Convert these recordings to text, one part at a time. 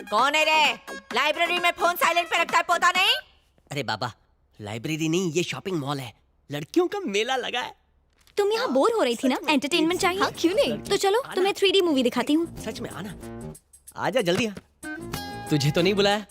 कौन है रे? लाइब्रेरी में फोन साइलेंट पे रखता है, पोता नहीं? अरे बाबा, लाइब्रेरी नहीं, ये शॉपिंग मॉल है, लड़कियों का मेला लगा है। तुम यहाँ बोर हो रही थी ना, एंटरटेनमेंट चाहिए? हाँ, क्यों नहीं? तो चलो तुम्हें 3D मूवी दिखाती हूँ। सच में आना, आजा जल्दी आ। तुझे तो नहीं बुलाया।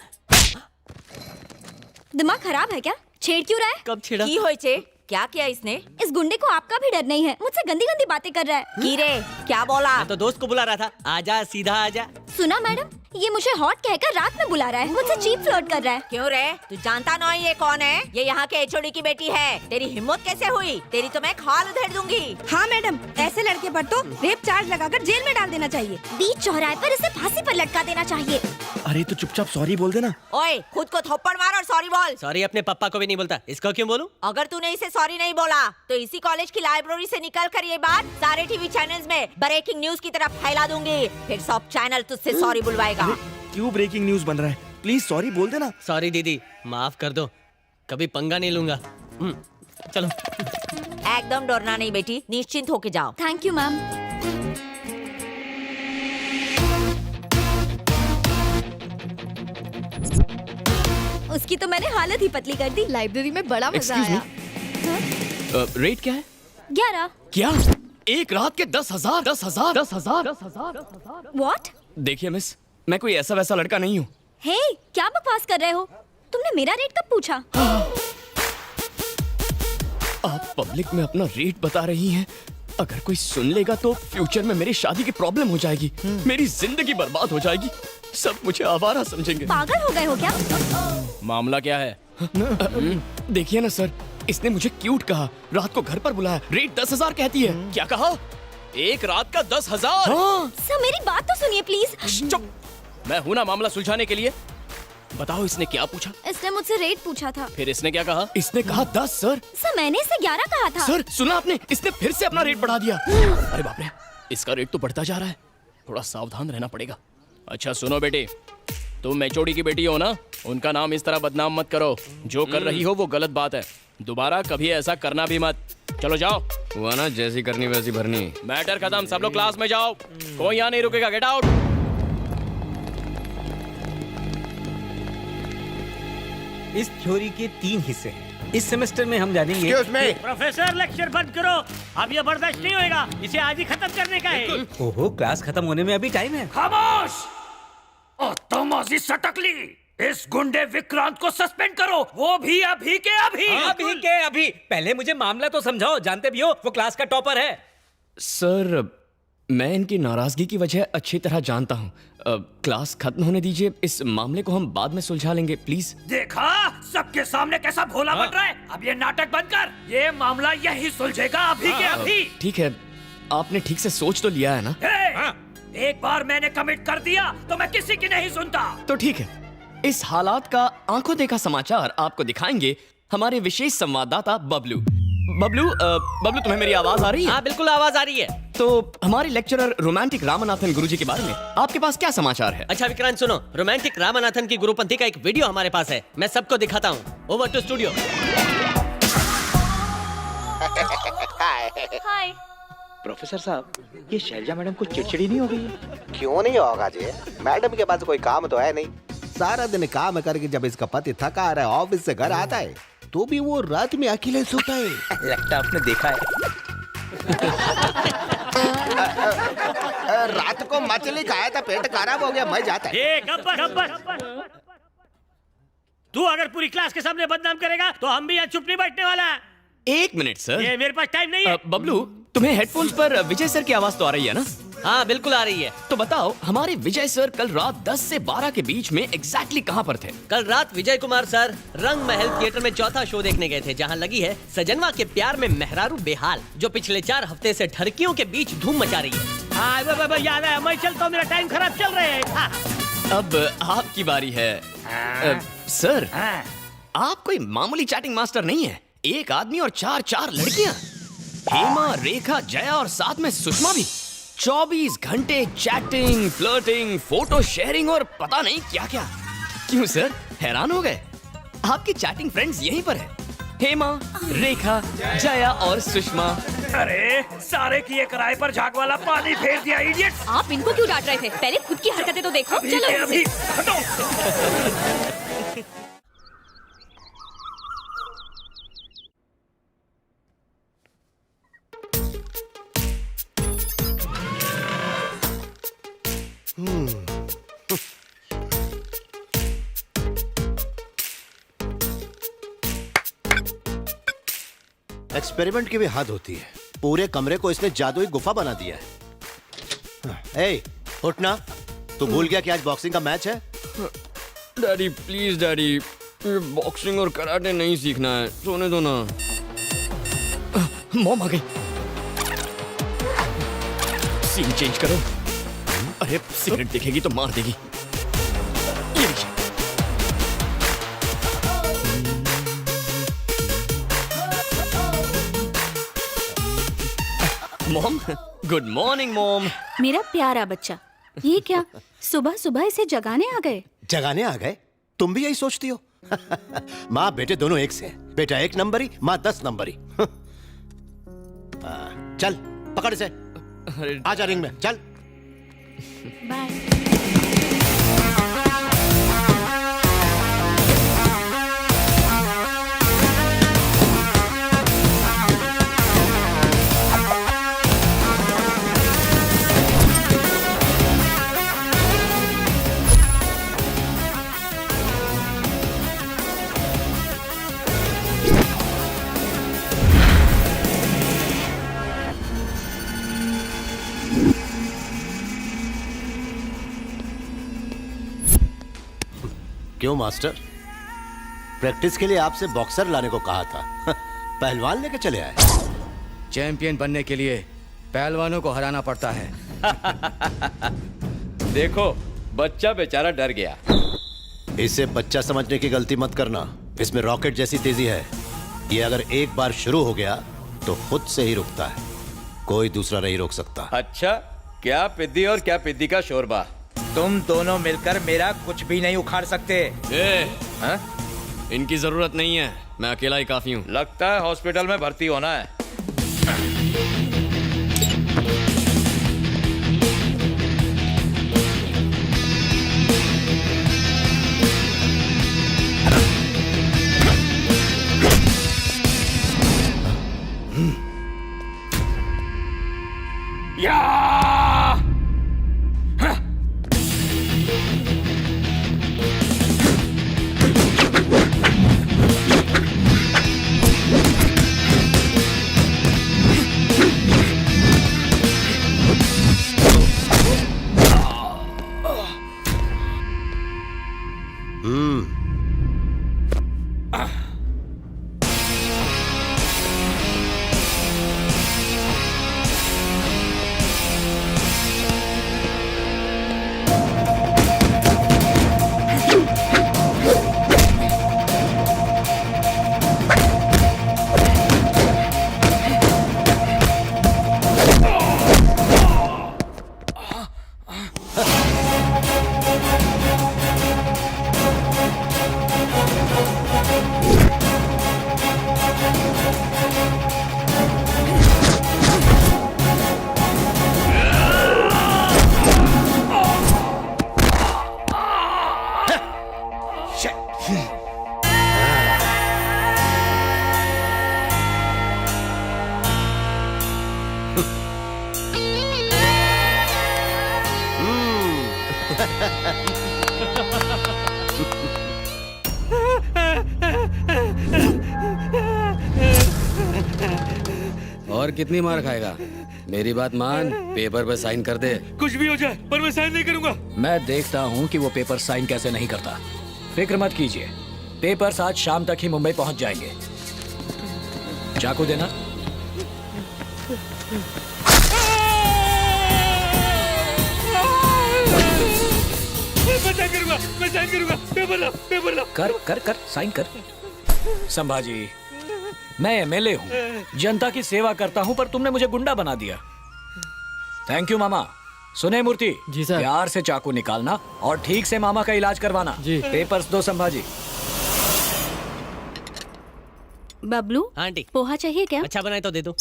दिमाग खराब है क्या? छेड़ क्यों रहा है? कब छेड़ा? की होई छे? क्या किया इसने? इस गुंडे को आपका भी डर नहीं है, मुझसे गंदी गंदी बातें कर रहा है। की रे, क्या बोला? मैं तो दोस्त को बुला रहा था, आजा सीधा आजा। सुना मैडम, ये मुझे हॉट कहकर रात में बुला रहा है, मुझसे चीप फ्लर्ट कर रहा है। क्यों रे? तू जानता नहीं ये कौन है? ये यहाँ के एचओडी की बेटी है। तेरी हिम्मत कैसे हुई? तेरी तो मैं खाल उधेड़ दूंगी। हाँ मैडम, ऐसे लड़के पर तो रेप चार्ज लगाकर जेल में डाल देना चाहिए। बीच चौराहे पर इसे फांसी पर लटका देना चाहिए। अरे तो चुपचाप सॉरी बोल देना। ओए, खुद को थप्पड़ मार और सॉरी बोल। सॉरी अपने पापा को भी नहीं बोलता, इसको क्यों बोलूं? अगर तूने इसे सॉरी नहीं बोला तो इसी कॉलेज की लाइब्रेरी से निकल कर ये बात सारे टीवी चैनल्स में ब्रेकिंग न्यूज की तरफ फैला दूंगी। फिर सब चैनल तुझसे सॉरी बुलवाएगा। क्यों ब्रेकिंग न्यूज बन रहा है? प्लीज सॉरी बोल देना। सॉरी दीदी, माफ कर दो, कभी पंगा नहीं लूंगा। चलो। एकदम डरना नहीं बेटी, निश्चिंत होके जाओ। Thank you ma'am. उसकी तो मैंने हालत ही पतली कर दी। लाइब्रेरी में बड़ा मजा आया। रेट क्या है? 11। क्या? एक रात के 10,000? 10,000? व्हाट? देखिए मिस, मैं कोई ऐसा वैसा लड़का नहीं हूँ। हे, क्या बकवास कर रहे हो? तुमने मेरा रेट कब पूछा? आप पब्लिक में अपना रेट बता रही हैं। अगर कोई सुन लेगा तो फ्यूचर में मेरी शादी की प्रॉब्लम हो जाएगी, मेरी जिंदगी बर्बाद हो जाएगी, सब मुझे आवारा समझेंगे। पागल हो गए हो क्या? मामला क्या है? देखिए ना सर, इसने मुझे क्यूट कहा, रात को घर पर बुलाया, रेट 10,000 कहती है। क्या कहा? एक रात का 10,000? सर मेरी बात तो सुनिए प्लीज। चुप, मैं हूं ना मामला सुलझाने के लिए। बताओ इसने क्या पूछा? इसने मुझसे रेट पूछा था। फिर इसने क्या कहा? इसने कहा 10 सर। सर मैंने इसे 11 कहा था। सर सुना आपने, इसने फिर से अपना रेट बढ़ा दिया। अरे बाप रे, इसका रेट तो बढ़ता जा रहा है, थोड़ा सावधान रहना पड़ेगा। अच्छा सुनो बेटी, तुम एचओडी की बेटी हो ना, उनका नाम इस तरह बदनाम मत करो। जो कर रही हो वो गलत बात है, दोबारा कभी ऐसा करना भी मत। चलो जाओ। हुआ ना, जैसी करनी वैसी भरनी। मैटर खत्म, सब लोग क्लास में जाओ, कोई यहाँ नहीं रुकेगा, गेट आउट। इस थ्योरी के 3 हिस्से हैं। इस सेमेस्टर में हम जानेंगे। प्रोफेसर लेक्चर बंद करो, अब ये बर्दाश्त नहीं होएगा, इसे आज ही खत्म करने का है। ओहो, क्लास खत्म होने में अभी टाइम है। खामोश! तमाजी सटकली, इस गुंडे विक्रांत को सस्पेंड करो, वो भी अभी के अभी। अभी के अभी। पहले मुझे मामला तो समझाओ, जानते भी हो वो क्लास का टॉपर है। सर मैं इनकी नाराजगी की वजह अच्छी तरह जानता हूँ। क्लास खत्म होने दीजिए, इस मामले को हम बाद में सुलझा लेंगे प्लीज। देखा सबके सामने कैसा भोला बन रहा है। अब ये नाटक बंद कर, ये मामला यही सुलझेगा अभी के अभी। ठीक है, आपने ठीक से सोच तो लिया है ना? एक बार मैंने कमिट कर दिया तो मैं किसी की नहीं सुनता। तो ठीक है, इस हालात का आंखों देखा समाचार आपको दिखाएंगे हमारे विशेष संवाददाता बबलू। बबलू तुम्हें मेरी आवाज आ रही है? हाँ बिल्कुल आवाज आ रही है। तो हमारे लेक्चरर रोमांटिक रामनाथन गुरुजी के बारे में आपके पास क्या समाचार है? अच्छा विक्रांत सुनो, रोमांटिक रामनाथन की गुरुपंथी का एक वीडियो हमारे पास है, मैं सबको दिखाता हूँ। Over to studio. Hi. Professor साहब, ये शैलजा मैडम को चिड़चिड़ी नहीं हो गई है? क्यों नहीं होगा जी, मैडम के पास कोई काम तो है नहीं। सारा दिन काम करके जब इसका पति थका आ रहा है, ऑफिस से घर आता है, तो भी वो रात में अकेले सोता है। लगता है आपने देखा है। रात को मछली खाया था, पेट खराब हो गया, मैं जाता है। गब्बर, तू अगर पूरी क्लास के सामने बदनाम करेगा तो हम भी यहाँ चुप नहीं बैठने वाला। एक मिनट सर, ये मेरे पास टाइम नहीं है। बबलू तुम्हें हेडफोन्स पर विजय सर की आवाज तो आ रही है ना? हाँ बिल्कुल आ रही है। तो बताओ हमारे विजय सर कल रात 10 से 12 के बीच में एग्जैक्टली कहाँ पर थे? कल रात विजय कुमार सर रंग महल थिएटर में चौथा शो देखने गए थे, जहाँ लगी है सजनवा के प्यार में मेहरारू बेहाल, जो पिछले 4 हफ्ते से ठरकियों के बीच धूम मचा रही है। हाँ याद है, मैं चलता हूँ, मेरा टाइम खराब चल रहा है। अब आपकी बारी है। सर आप कोई मामूली चैटिंग मास्टर नहीं है, एक आदमी और 4 लड़कियां, हेमा, रेखा, जया और साथ में सुषमा भी। 24 घंटे चैटिंग, फ्लर्टिंग, फोटो शेयरिंग और पता नहीं क्या क्या। क्यों सर, हैरान हो गए? आपकी चैटिंग फ्रेंड्स यहीं पर है। हेमा, रेखा, जया और सुषमा। अरे सारे किए किराए पर झाग वाला पानी फेर दिया इडियट। आप इनको क्यों डांट रहे थे? पहले खुद की हरकतें तो देखो। चलो यहाँ अभी से। हटो। एक्सपेरिमेंट की भी हद होती है। पूरे कमरे को इसने जादुई गुफा बना दिया है। ए, उठना। तू भूल गया कि आज बॉक्सिंग का मैच है? डैडी प्लीज डैडी, ये बॉक्सिंग और कराटे नहीं सीखना है, सोने दो ना। मॉम आ गई। सीन चेंज करो। अरे सिगरेट दिखेगी तो मार देगी। ये लीजिए। Mom, good morning mom. मेरा प्यारा बच्चा, ये क्या सुबह सुबह इसे जगाने आ गए? जगाने आ गए? तुम भी यही सोचती हो? माँ बेटे दोनों एक से हैं। बेटा 1 नंबरी, माँ 10 नंबरी। चल पकड़ इसे, आजा रिंग में, चल। बाय। क्यों मास्टर, प्रैक्टिस के लिए आपसे बॉक्सर लाने को कहा था, पहलवान लेके चले आए? चैंपियन बनने के लिए पहलवानों को हराना पड़ता है। देखो बच्चा बेचारा डर गया। इसे बच्चा समझने की गलती मत करना। इसमें रॉकेट जैसी तेजी है। ये अगर एक बार शुरू हो गया तो खुद से ही रुकता है, कोई दूसरा नहीं रोक सकता। अच्छा, क्या पिद्दी और क्या पिद्दी का शोरबा। तुम दोनों मिलकर मेरा कुछ भी नहीं उखाड़ सकते। इनकी जरूरत नहीं है, मैं अकेला ही काफी हूँ। लगता है हॉस्पिटल में भर्ती होना है। और कितनी मार खाएगा? मेरी बात मान, पेपर पे साइन कर दे। कुछ भी हो जाए पर मैं साइन नहीं करूंगा। मैं देखता हूँ कि वो पेपर साइन कैसे नहीं करता। फिक्र मत कीजिए, पेपर्स आज शाम तक ही मुंबई पहुंच जाएंगे। चाकू देना। मैं साइन करूंगा। पेपर ला। कर साइन कर। संभाजी, मैं एमएलए हूँ, जनता की सेवा करता हूँ, पर तुमने मुझे गुंडा बना दिया। थैंक यू मामा। सुने मूर्ति जी सर, प्यार से चाकू निकालना और ठीक से मामा का इलाज करवाना जी। पेपर्स दो संभाजी। बबलू आंटी पोहा चाहिए क्या? अच्छा बनाए तो दे दो।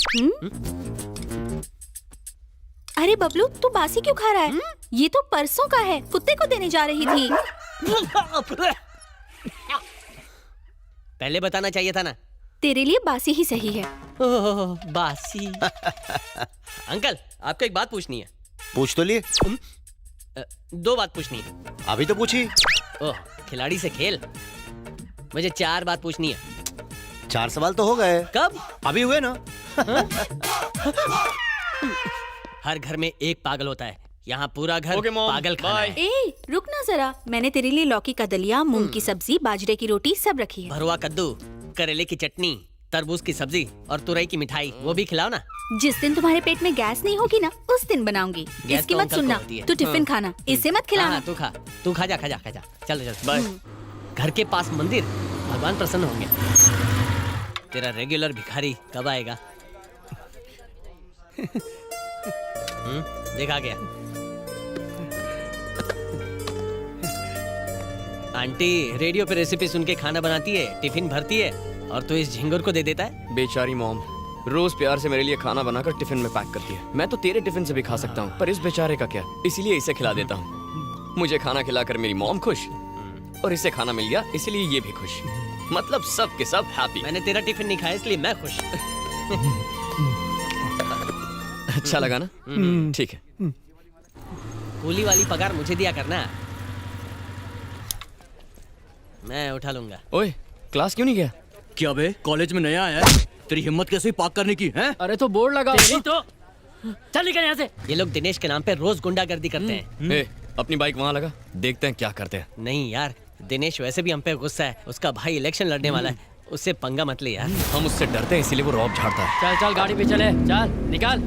अरे बबलू तू बासी क्यों खा रहा है? ये तो परसों का है, कुत्ते को देने जा रही थी। पहले बताना चाहिए था ना। तेरे लिए बासी ही सही है। ओह, बासी। अंकल आपको एक बात पूछनी है। पूछ तो लिए। 2 बात पूछनी है। अभी तो पूछी। ओह, खिलाड़ी से खेल। मुझे 4 बात पूछनी है। 4 सवाल तो हो गए। कब? अभी हुए ना। हर घर में एक पागल होता है, यहाँ पूरा घर पागल खाना है। ए रुक ना जरा, मैंने तेरे लिए लौकी का दलिया, मूंग की सब्जी, बाजरे की रोटी सब रखी है। भरुआ कद्दू, करेले की चटनी, तरबूज की सब्जी और तुरई की मिठाई, वो भी खिलाओ ना। जिस दिन तुम्हारे पेट में गैस नहीं होगी ना, उस दिन बनाऊंगी। गैस इसकी तो मत अंकल को सुनना, होती है। तू टिफिन खाना, इसे मत खिलाना। हाँ, तू खा जा। चल बाय। घर के पास मंदिर, भगवान प्रसन्न होंगे। तेरा रेगुलर भिखारी कब आएगा? देखा गया। आंटी रेडियो पे रेसिपी सुन के खाना बनाती है, टिफिन भरती है, और तू इस झिंगुर को दे देता है। बेचारी मॉम रोज प्यार से मेरे लिए खाना बनाकर टिफिन में पैक करती है। मैं तो तेरे टिफिन से भी खा सकता हूँ, पर इस बेचारे का क्या, इसीलिए इसे खिला देता हूँ। मुझे खाना खिलाकर मेरी मॉम खुश, और इसे खाना मिल गया इसलिए ये भी खुश। मतलब सब के सब हैप्पी। मैंने तेरा टिफिन नहीं खाया इसलिए मैं खुश। अच्छा लगा ना? ठीक है। कूली वाली पगार मुझे दिया करना, मैं उठा लूंगा। ओए क्लास क्यों नहीं गया? क्या बे, कॉलेज में नया आया है? तेरी हिम्मत कैसे पार्क करने की है? अरे तो बोर्ड लगा तो चल निकल यहाँ से। ये लोग दिनेश के नाम पे रोज गुंडागर्दी करते हैं। ए, अपनी बाइक वहाँ लगा, देखते हैं क्या करते हैं। नहीं यार, दिनेश वैसे भी हम पे गुस्सा है। उसका भाई इलेक्शन लड़ने वाला है, उससे पंगा मत ले यार। हम उससे डरते हैं इसीलिए वो रौब झाड़ता है। चल गाड़ी पे चले, चल निकाल।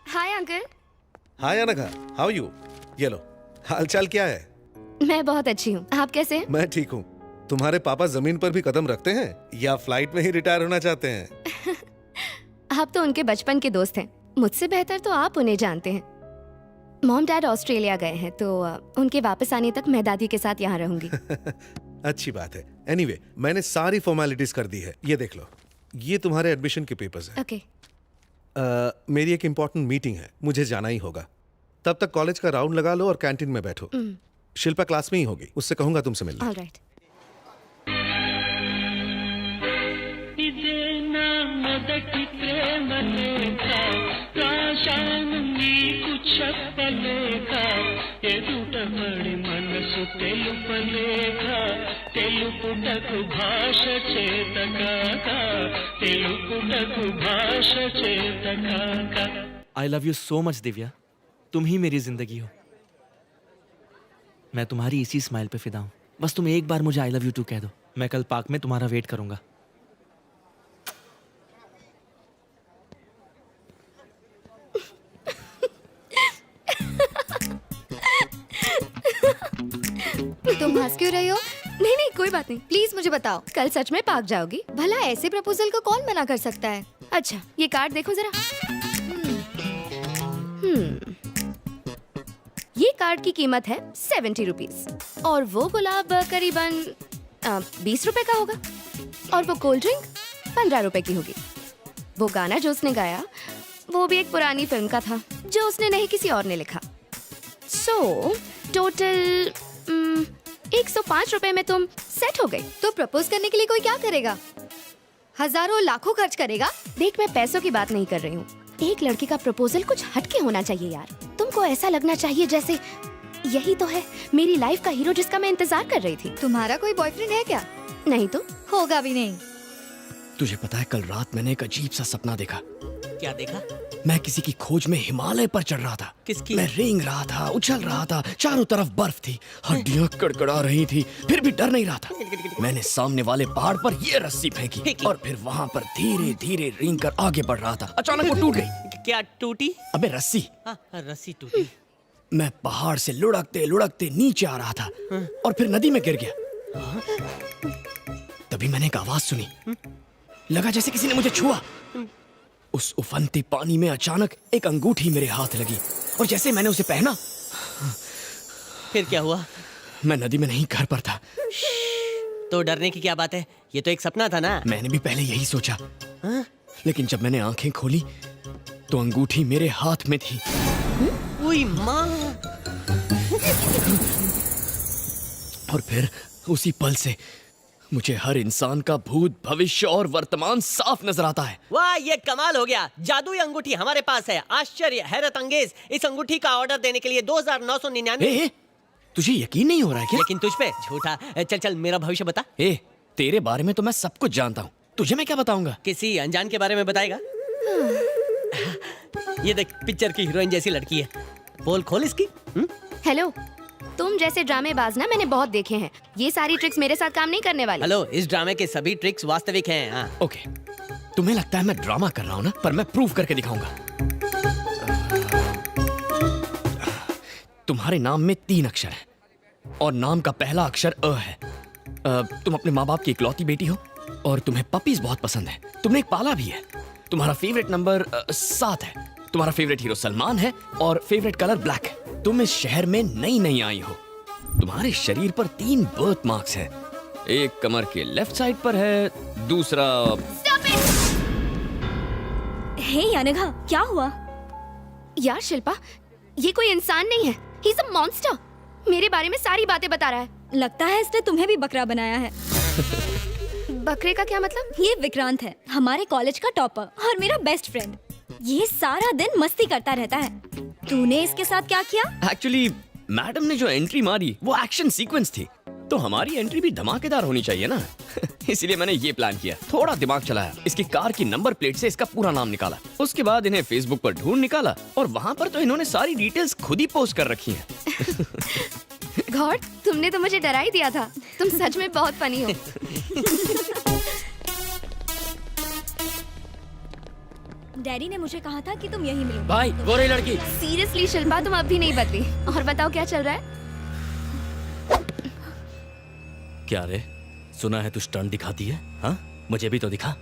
Hi uncle. Hi Anagha, how you? ये लो, हालचाल क्या है? मैं बहुत अच्छी हूँ, आप कैसे हैं? मैं ठीक हूँ। तुम्हारे पापा जमीन पर भी कदम रखते हैं या फ्लाइट में ही रिटायर होना चाहते हैं? आप तो उनके बचपन के दोस्त हैं, मुझसे बेहतर तो आप उन्हें जानते हैं। मॉम डैड ऑस्ट्रेलिया गए हैं तो उनके वापस आने तक मैं दादी के साथ यहाँ रहूंगी। अच्छी बात है। एनीवे, मैंने सारी फॉर्मेलिटीज कर दी है। ये देख लो, ये तुम्हारे एडमिशन के पेपर्स हैं। ओके। मेरी एक इम्पोर्टेंट मीटिंग है, मुझे जाना ही होगा। तब तक कॉलेज का राउंड लगा लो और कैंटीन में बैठो। शिल्पा क्लास में ही होगी, उससे कहूंगा तुमसे मिलना। Alright. I love you so much Divya, तुम ही मेरी जिंदगी हो। मैं तुम्हारी इसी स्माइल पे फिदा हूँ। बस तुम एक बार मुझे आई लव यू टू कह दो, मैं कल पार्क में तुम्हारा वेट करूंगा। तुम हंस क्यों रही हो? नहीं नहीं कोई बात नहीं, प्लीज मुझे बताओ, कल सच में पार्क जाओगी? भला ऐसे प्रपोजल को कौन मना कर सकता है? अच्छा ये कार्ड देखो जरा। ये कार्ड की कीमत है 70 रुपीज और वो गुलाब करीबन 20 रुपए का होगा और वो कोल्ड ड्रिंक 15 रुपए की होगी। वो गाना जो उसने गाया वो भी एक पुरानी फिल्म का था जो उसने नहीं किसी और ने लिखा। सो टोटल 105 रुपए में तुम सेट हो गई। तो प्रपोज करने के लिए कोई क्या करेगा? हजारों लाखों खर्च करेगा? देख मैं पैसों की बात नहीं कर रही हूँ, एक लड़की का प्रपोजल कुछ हटके होना चाहिए यार। तुमको ऐसा लगना चाहिए जैसे यही तो है मेरी लाइफ का हीरो जिसका मैं इंतजार कर रही थी। तुम्हारा कोई बॉयफ्रेंड है क्या? नहीं तो होगा भी नहीं। तुझे पता है कल रात मैंने एक अजीब सा सपना देखा। क्या देखा? मैं किसी की खोज में हिमालय पर चढ़ रहा था। किसकी? मैं रेंग रहा था, उछल रहा था, चारों तरफ बर्फ थी, हड्डियां कड़कड़ा रही थी, फिर भी डर नहीं रहा था। मैंने सामने वाले पहाड़ पर ये रस्सी फेंकी और फिर वहां पर धीरे धीरे रेंग कर आगे बढ़ रहा था। अचानक वो टूट गई। क्या टूटी? अबे रस्सी। हाँ, रस्सी टूटी। मैं पहाड़ से लुढ़कते लुढ़कते नीचे आ रहा था और फिर नदी में गिर गया। तभी मैंने एक आवाज सुनी, लगा जैसे किसी ने मुझे छुआ। उस उफनते पानी में अचानक एक अंगूठी मेरे हाथ लगी और जैसे मैंने उसे पहना, फिर क्या हुआ? मैं नदी में नहीं, घर पर था। तो डरने की क्या बात है, ये तो एक सपना था ना। मैंने भी पहले यही सोचा, लेकिन जब मैंने आंखें खोली तो अंगूठी मेरे हाथ में थी। ओए माँ! और फिर उसी पल से मुझे हर इंसान का भूत, भविष्य और वर्तमान साफ नजर आता है। वाह, ये कमाल हो गया। जादुई अंगूठी हमारे पास है। आश्चर्य, हैरत अंगेज। इस अंगूठी का ऑर्डर देने के लिए 2999। तुझे यकीन नहीं हो रहा है क्या? लेकिन तुझ पे झूठा। चल चल, मेरा भविष्य बता। तेरे बारे में तो मैं सब कुछ जानता हूँ, तुझे मैं क्या बताऊंगा? किसी अनजान के बारे में बताएगा? ये देख, पिक्चर की हीरोइन जैसी लड़की है। पोल खोल इसकी। हेलो, तुम जैसे ड्रामेबाज ना मैंने बहुत देखे हैं। ये सारी ट्रिक्स मेरे साथ काम नहीं करने वाली। हेलो, इस ड्रामे के सभी ट्रिक्स वास्तविक हैं। हाँ। ओके, तुम्हें लगता है मैं ड्रामा कर रहा हूँ ना, पर मैं प्रूव करके दिखाऊंगा। तुम्हारे नाम में 3 अक्षर है और नाम का पहला अक्षर अ है। तुम अपने माँ बाप की इकलौती बेटी हो और तुम्हें पपीज बहुत पसंद है। तुमने एक पाला भी है। तुम्हारा फेवरेट नंबर 7 है। तुम्हारा फेवरेट हीरो सलमान है और फेवरेट कलर ब्लैक है। तुम इस शहर में नई आई हो। तुम्हारे शरीर पर 3 बर्थ मार्क्स हैं। एक कमर के लेफ्ट साइड पर है, दूसरा। हे अनघा, क्या हुआ? यार शिल्पा, ये कोई इंसान नहीं है, ही इज अ मॉन्स्टर। मेरे बारे में सारी बातें बता रहा है। लगता है इसने तुम्हें भी बकरा बनाया है। बकरे का क्या मतलब? ये विक्रांत है, हमारे कॉलेज का टॉपर और मेरा बेस्ट फ्रेंड। ये सारा दिन मस्ती करता रहता है। तूने इसके साथ क्या किया? एक्चुअली मैडम ने जो एंट्री मारी वो एक्शन सीक्वेंस थी, तो हमारी एंट्री भी धमाकेदार होनी चाहिए ना। इसीलिए मैंने ये प्लान किया, थोड़ा दिमाग चलाया, इसकी कार की नंबर प्लेट से इसका पूरा नाम निकाला। उसके बाद इन्हें फेसबुक पर ढूंढ निकाला और वहाँ पर तो इन्होंने सारी डिटेल्स खुद ही पोस्ट कर रखी हैं। गॉड, तुमने तो मुझे डरा ही दिया था। तुम सच में बहुत फनी हो। डैडी ने मुझे कहा था कि तुम यही मिलो। भाई, वो रही लड़की। सीरियसली शिल्पा, तुम अब भी नहीं बदली। और बताओ क्या चल रहा है? क्या रे, सुना है तू स्टंट दिखाती है? हाँ, मुझे भी तो दिखा।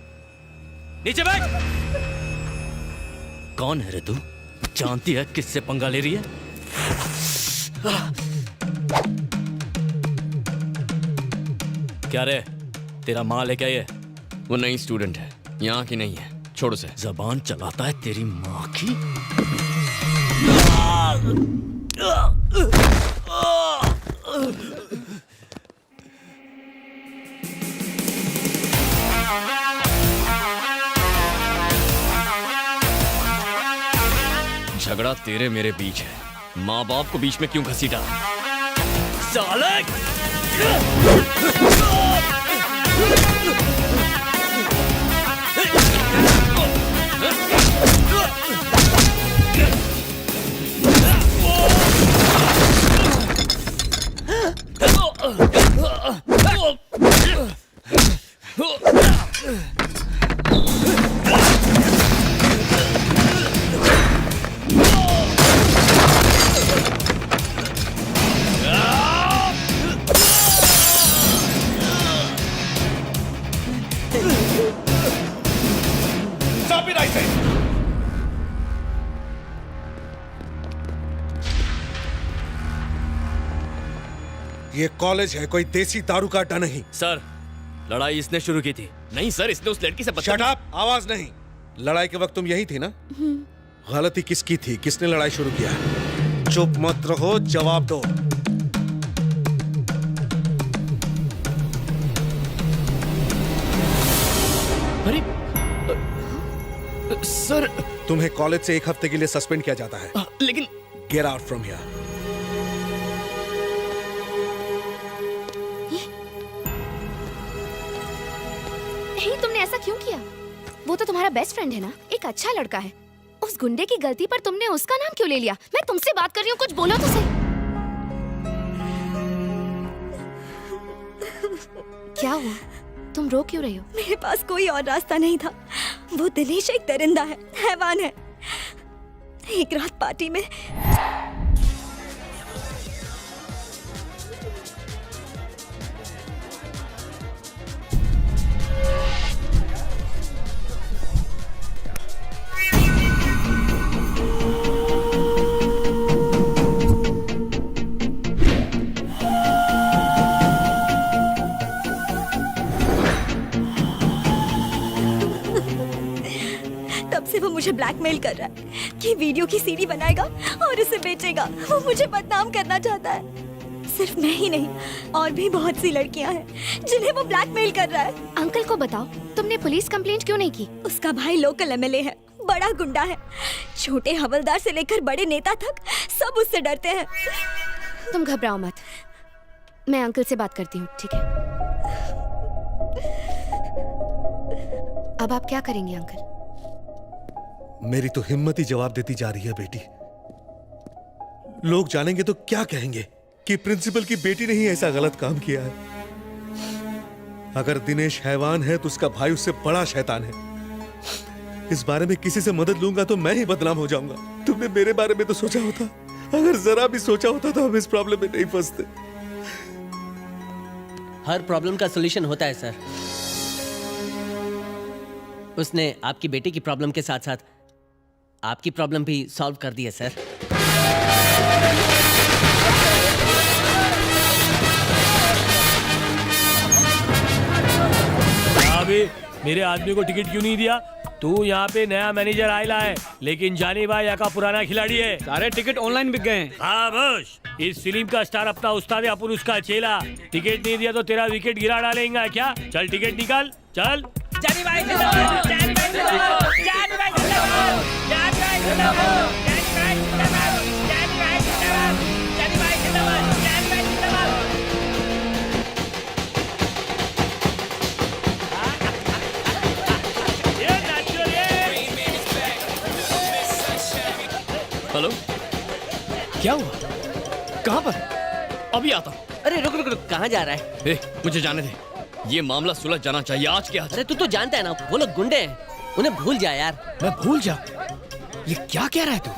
नीचे बैठ। कौन है रे तू? जानती है किससे पंगा ले रही है? क्या रे, तेरा माल है क्या ये? वो नई स्टूडेंट है, यहाँ की नहीं है, छोड़ उसे। जबान चलाता है तेरी माँ की। झगड़ा तेरे मेरे बीच है, माँ बाप को बीच में क्यों घसीटा? साले! ये कॉलेज है, कोई देसी दारू का अड्डा नहीं। सर, लड़ाई इसने शुरू की थी। नहीं सर, इसने उस लड़की से शट अप! आवाज नहीं। लड़ाई के वक्त तुम यही थी ना? गलती किसकी थी? किसने लड़ाई शुरू किया? चुप मत रहो, जवाब दो। अरे सर, तुम्हें कॉलेज से 1 हफ्ते के लिए सस्पेंड किया जाता है। लेकिन गेट आउट फ्रॉम हियर। तुमने ऐसा क्यों किया? वो तो तुम्हारा बेस्ट फ्रेंड है ना, एक अच्छा लड़का है। उस गुंडे की गलती पर तुमने उसका नाम क्यों ले लिया? मैं तुमसे बात कर रही हूँ, कुछ बोलो तो सही। क्या हुआ? तुम रो क्यों रही हो? मेरे पास कोई और रास्ता नहीं था। वो दिनेश एक दरिंदा है, हैवान है। एक रात पार्टी में से वो मुझे ब्लैकमेल कर रहा है कि वीडियो की सीडी बनाएगा और उसे बेचेगा। वो मुझे बदनाम करना चाहता है। सिर्फ मैं ही नहीं, और भी बहुत सी लड़कियां हैं जिन्हें वो ब्लैकमेल कर रहा है। अंकल को बताओ, तुमने पुलिस कंप्लेंट क्यों नहीं की? उसका भाई लोकल एमएलए है, बड़ा गुंडा है। छोटे हवलदार से लेकर बड़े नेता तक सब उससे डरते हैं। तुम घबराओ मत, मैं अंकल से बात करती हूँ, ठीक है? अब आप क्या करेंगे अंकल? मेरी तो हिम्मत ही जवाब देती जा रही है बेटी। लोग जानेंगे तो क्या कहेंगे कि प्रिंसिपल की बेटी ने ही ऐसा गलत काम किया है। अगर दिनेश हैवान है तो उसका भाई उससे बड़ा शैतान है। इस बारे में किसी से मदद लूंगा तो मैं ही बदनाम हो जाऊंगा। तुमने मेरे बारे में तो सोचा होता, अगर जरा भी सोचा होता तो हम इस प्रॉब्लम में नहीं फंसते। हर प्रॉब्लम का सॉल्यूशन होता है सर। उसने आपकी बेटी की प्रॉब्लम के साथ साथ आपकी प्रॉब्लम भी सॉल्व कर दी है सर। अभी मेरे आदमी को टिकट क्यों नहीं दिया? तू यहाँ पे नया मैनेजर आयला है, लेकिन जानी भाई यहाँ का पुराना खिलाड़ी है। सारे टिकट ऑनलाइन बिक गए। हाँ बस, इस फिल्म का स्टार अपना उस्ताद है, अपन उसका चेला। टिकट नहीं दिया तो तेरा विकेट गिरा डालेगा क्या? चल टिकट निकाल, चल। जानी भाई जिंदाबाद, जानी भाई जिंदाबाद, जानी भाई जिंदाबाद, जानी भाई जिंदाबाद, जानी भाई जिंदाबाद, जानी भाई जिंदाबाद, जानी भाई जिंदाबाद, जानी भाई जिंदाबाद। हेलो, क्या हुआ? कहाँ पर? अभी आता हूँ। अरे रुक रुक रुक, कहाँ जा रहा है? मुझे जाने दे, ये मामला सुलझ जाना चाहिए आज के आज। अरे तू तो जानता है ना, वो लोग गुंडे हैं, उन्हें भूल जा यार। मैं भूल जा? ये क्या कह रहा है तू?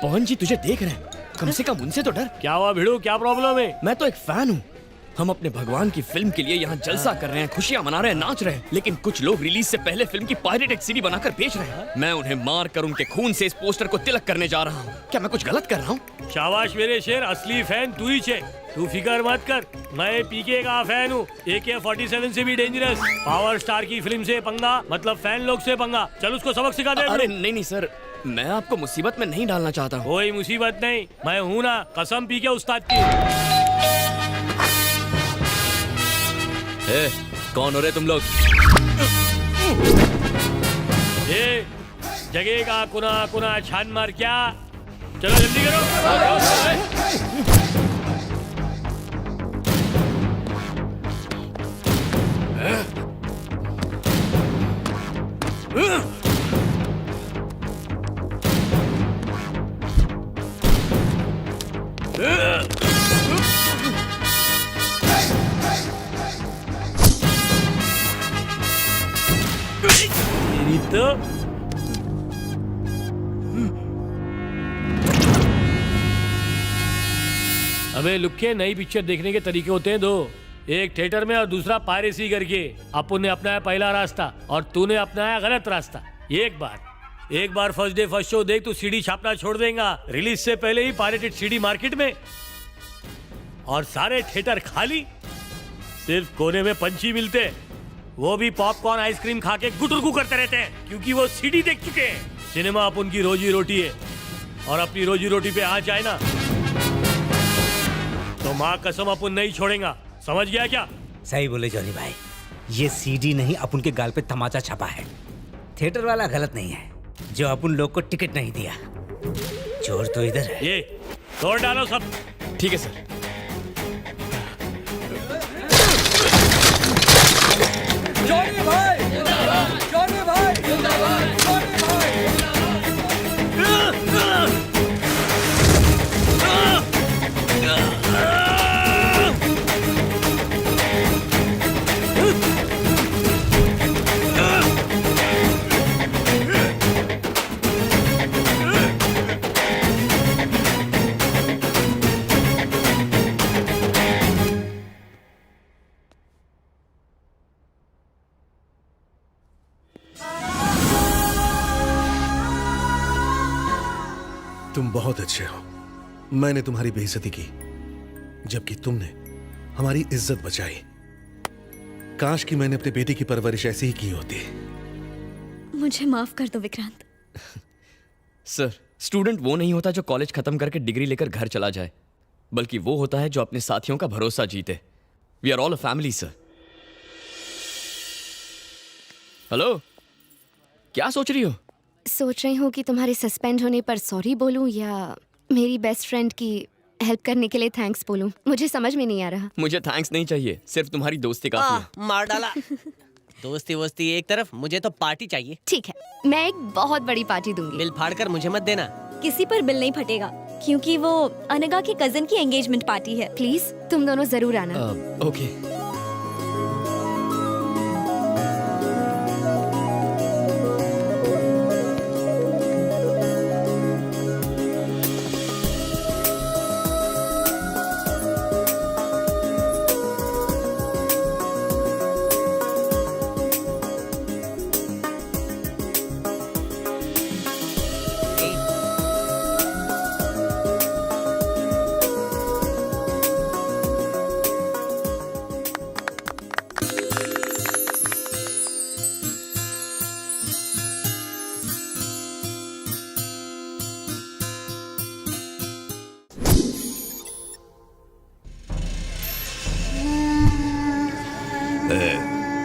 पवन जी तुझे देख रहे हैं, कम से कम उनसे तो डर। क्या हुआ भिड़ू, क्या प्रॉब्लम है? मैं तो एक फैन हूँ। हम अपने भगवान की फिल्म के लिए यहाँ जलसा कर रहे हैं, खुशियाँ मना रहे हैं, नाच रहे हैं, लेकिन कुछ लोग रिलीज से पहले फिल्म की पायरेटेड सीडी बनाकर बेच रहे हैं। मैं उन्हें मार कर उनके खून से इस पोस्टर को तिलक करने जा रहा हूँ। क्या मैं कुछ गलत कर रहा हूँ? शाबाश मेरे शेर, असली फैन तू ही छे। तू फिकर मत कर, मैं पीके का फैन हूँ। AK-47 से भी डेंजरस। पावर स्टार की फिल्म से पंगा मतलब फैन लोग से पंगा। चल उसको सबक सिखा दे। अरे नहीं नहीं सर, मैं आपको मुसीबत में नहीं डालना चाहता हूँ। कोई मुसीबत नहीं, मैं हूँ ना, कसम पीके उस्ताद की। कौन हो रहे तुम लोग? ये जगह का कुना कुना छान मार क्या? चलो जल्दी करो। तो हमें लुक्के नई पिक्चर देखने के तरीके होते हैं दो, एक थिएटर में और दूसरा पायरेसी करके। अपन ने अपनाया पहला रास्ता और तूने अपनाया गलत रास्ता। एक बार फर्स्ट डे फर्स्ट शो देख, तू सीडी छापना छोड़ देगा। रिलीज से पहले ही पायरेटेड सीडी मार्केट में और सारे थिएटर खाली, सिर्फ कोने में पंछी मिलते, वो भी पॉपकॉर्न आइसक्रीम खा के गुटुरगु करते रहते हैं, क्योंकि वो सीडी देख चुके हैं। सिनेमा अपन की रोजी रोटी है, और अपनी रोजी रोटी पे आ जाए ना तो माँ कसम अपन नहीं छोड़ेगा। समझ गया क्या? सही बोले जॉनी भाई, ये सीडी नहीं अपन के गाल पे तमाचा छपा है। थिएटर वाला गलत नहीं है जो अपन लोग को टिकट नहीं दिया। चोर तो इधर है। ये तोड़ डालो सब। ठीक है सर। जॉनी भाई, जॉनी भाई तुम बहुत अच्छे हो। मैंने तुम्हारी बेइज्जती की, जबकि तुमने हमारी इज्जत बचाई। काश कि मैंने अपने बेटे की परवरिश ऐसी ही की होती। मुझे माफ कर दो विक्रांत। सर, स्टूडेंट वो नहीं होता जो कॉलेज खत्म करके डिग्री लेकर घर चला जाए, बल्कि वो होता है जो अपने साथियों का भरोसा जीते। We are all a family sir. Hello, क्या सोच रही हो? सोच रही हूँ कि तुम्हारे सस्पेंड होने पर सॉरी बोलूं या मेरी बेस्ट फ्रेंड की हेल्प करने के लिए थैंक्स बोलूं। मुझे समझ में नहीं आ रहा। मुझे थैंक्स नहीं चाहिए, सिर्फ तुम्हारी दोस्ती काफी है। मार डाला। दोस्ती वोस्ती एक तरफ, मुझे तो पार्टी चाहिए। ठीक है, मैं एक बहुत बड़ी पार्टी दूंगी। बिल फाड़ कर मुझे मत देना। किसी पर बिल नहीं फटेगा, क्योंकि वो अनगा के कजन की एंगेजमेंट पार्टी है। प्लीज तुम दोनों जरूर आना। ओके।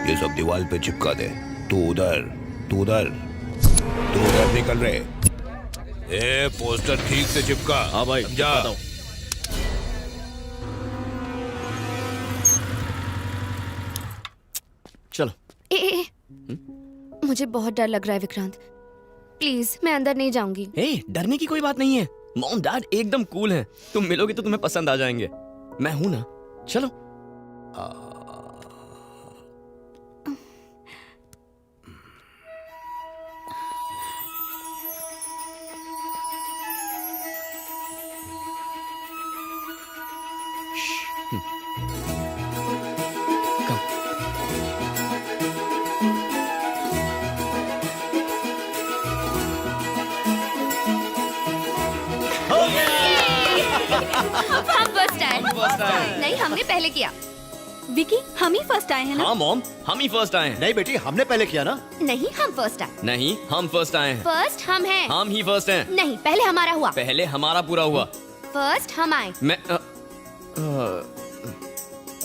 ये सब दीवार पे चिपका दे। तू उधर, तू उधर, तू उधर निकल रहे। ए, पोस्टर ठीक से चिपका। हाँ भाई, जा। चलो। ए, मुझे बहुत डर लग रहा है विक्रांत। प्लीज मैं अंदर नहीं जाऊंगी। ए, डरने की कोई बात नहीं है। मॉम डैड एकदम कूल हैं। तुम मिलोगे तो तुम्हें पसंद आ जाएंगे। मैं हूं ना, चलो। हम फर्स्ट आए। नहीं, हमने पहले किया। विकी, हम ही फर्स्ट आए हैं ना? हाँ मॉम, हम ही फर्स्ट आए हैं। नहीं बेटी, हमने पहले किया ना। नहीं, हम फर्स्ट आए। नहीं, हम फर्स्ट आए हैं। फर्स्ट हम हैं। हम ही फर्स्ट हैं। नहीं, पहले हमारा हुआ। पहले हमारा पूरा हुआ। फर्स्ट हम आए। मैं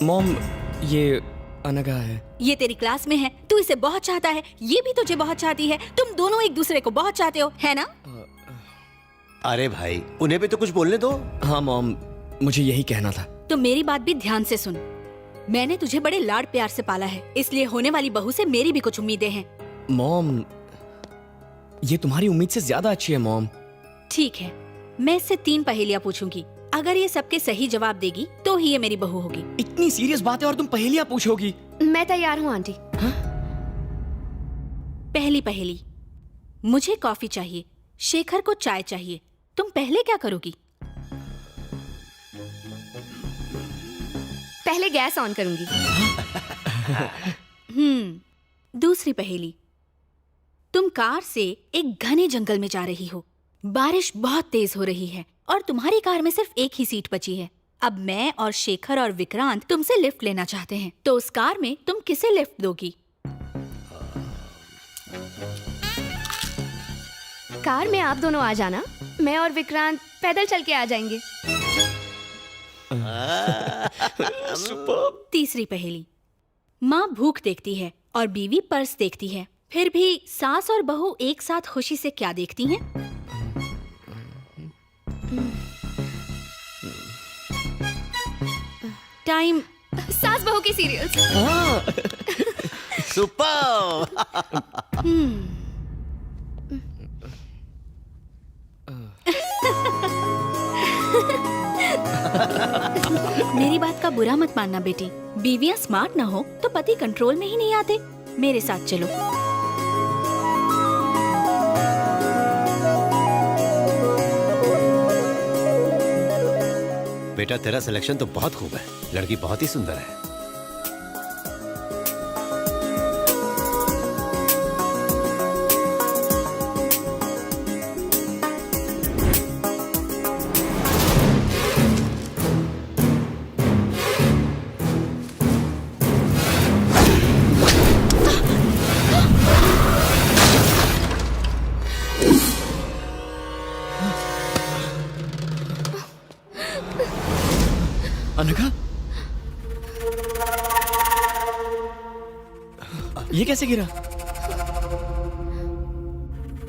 मॉम, ये अनगा है। ये तेरी क्लास में है, तू इसे बहुत चाहता है, ये भी तुझे बहुत चाहती है, तुम दोनों एक दूसरे को बहुत चाहते हो, है ना? अरे भाई, उन्हें भी तो कुछ बोलने दो। हाँ मॉम, मुझे यही कहना था। तो मेरी बात भी ध्यान से सुन। मैंने तुझे बड़े लाड प्यार से पाला है, इसलिए होने वाली बहू से मेरी भी कुछ उम्मीदें हैं। मॉम, ये तुम्हारी उम्मीद से ज्यादा अच्छी है मॉम। ठीक है, मैं इससे 3 पहेलियाँ पूछूंगी। अगर ये सबके सही जवाब देगी तो ही ये मेरी बहू होगी। इतनी सीरियस बात है और तुम पहेलियाँ पूछोगी? मैं तैयार हूँ आंटी। पहली पहेली, मुझे कॉफी चाहिए, शेखर को चाय चाहिए, तुम पहले क्या करोगी? पहले गैस ऑन करूंगी। दूसरी पहेली, तुम कार से एक घने जंगल में जा रही हो, बारिश बहुत तेज हो रही है और तुम्हारी कार में सिर्फ एक ही सीट बची है। अब मैं और शेखर और विक्रांत तुमसे लिफ्ट लेना चाहते हैं, तो उस कार में तुम किसे लिफ्ट दोगी? कार में आप दोनों आ जाना, मैं और विक्रांत पैदल चल के आ जाएंगे। तीसरी पहेली, माँ भूख देखती है और बीवी पर्स देखती है, फिर भी सास और बहू एक साथ खुशी से क्या देखती हैं? टाइम। सास बहू की सीरियल्स। सुपर। मेरी बात का बुरा मत मानना बेटी, बीवियां स्मार्ट ना हो तो पति कंट्रोल में ही नहीं आते। मेरे साथ चलो। बेटा, तेरा सिलेक्शन तो बहुत खूब है, लड़की बहुत ही सुंदर है। अनघा, ये कैसे गिरा?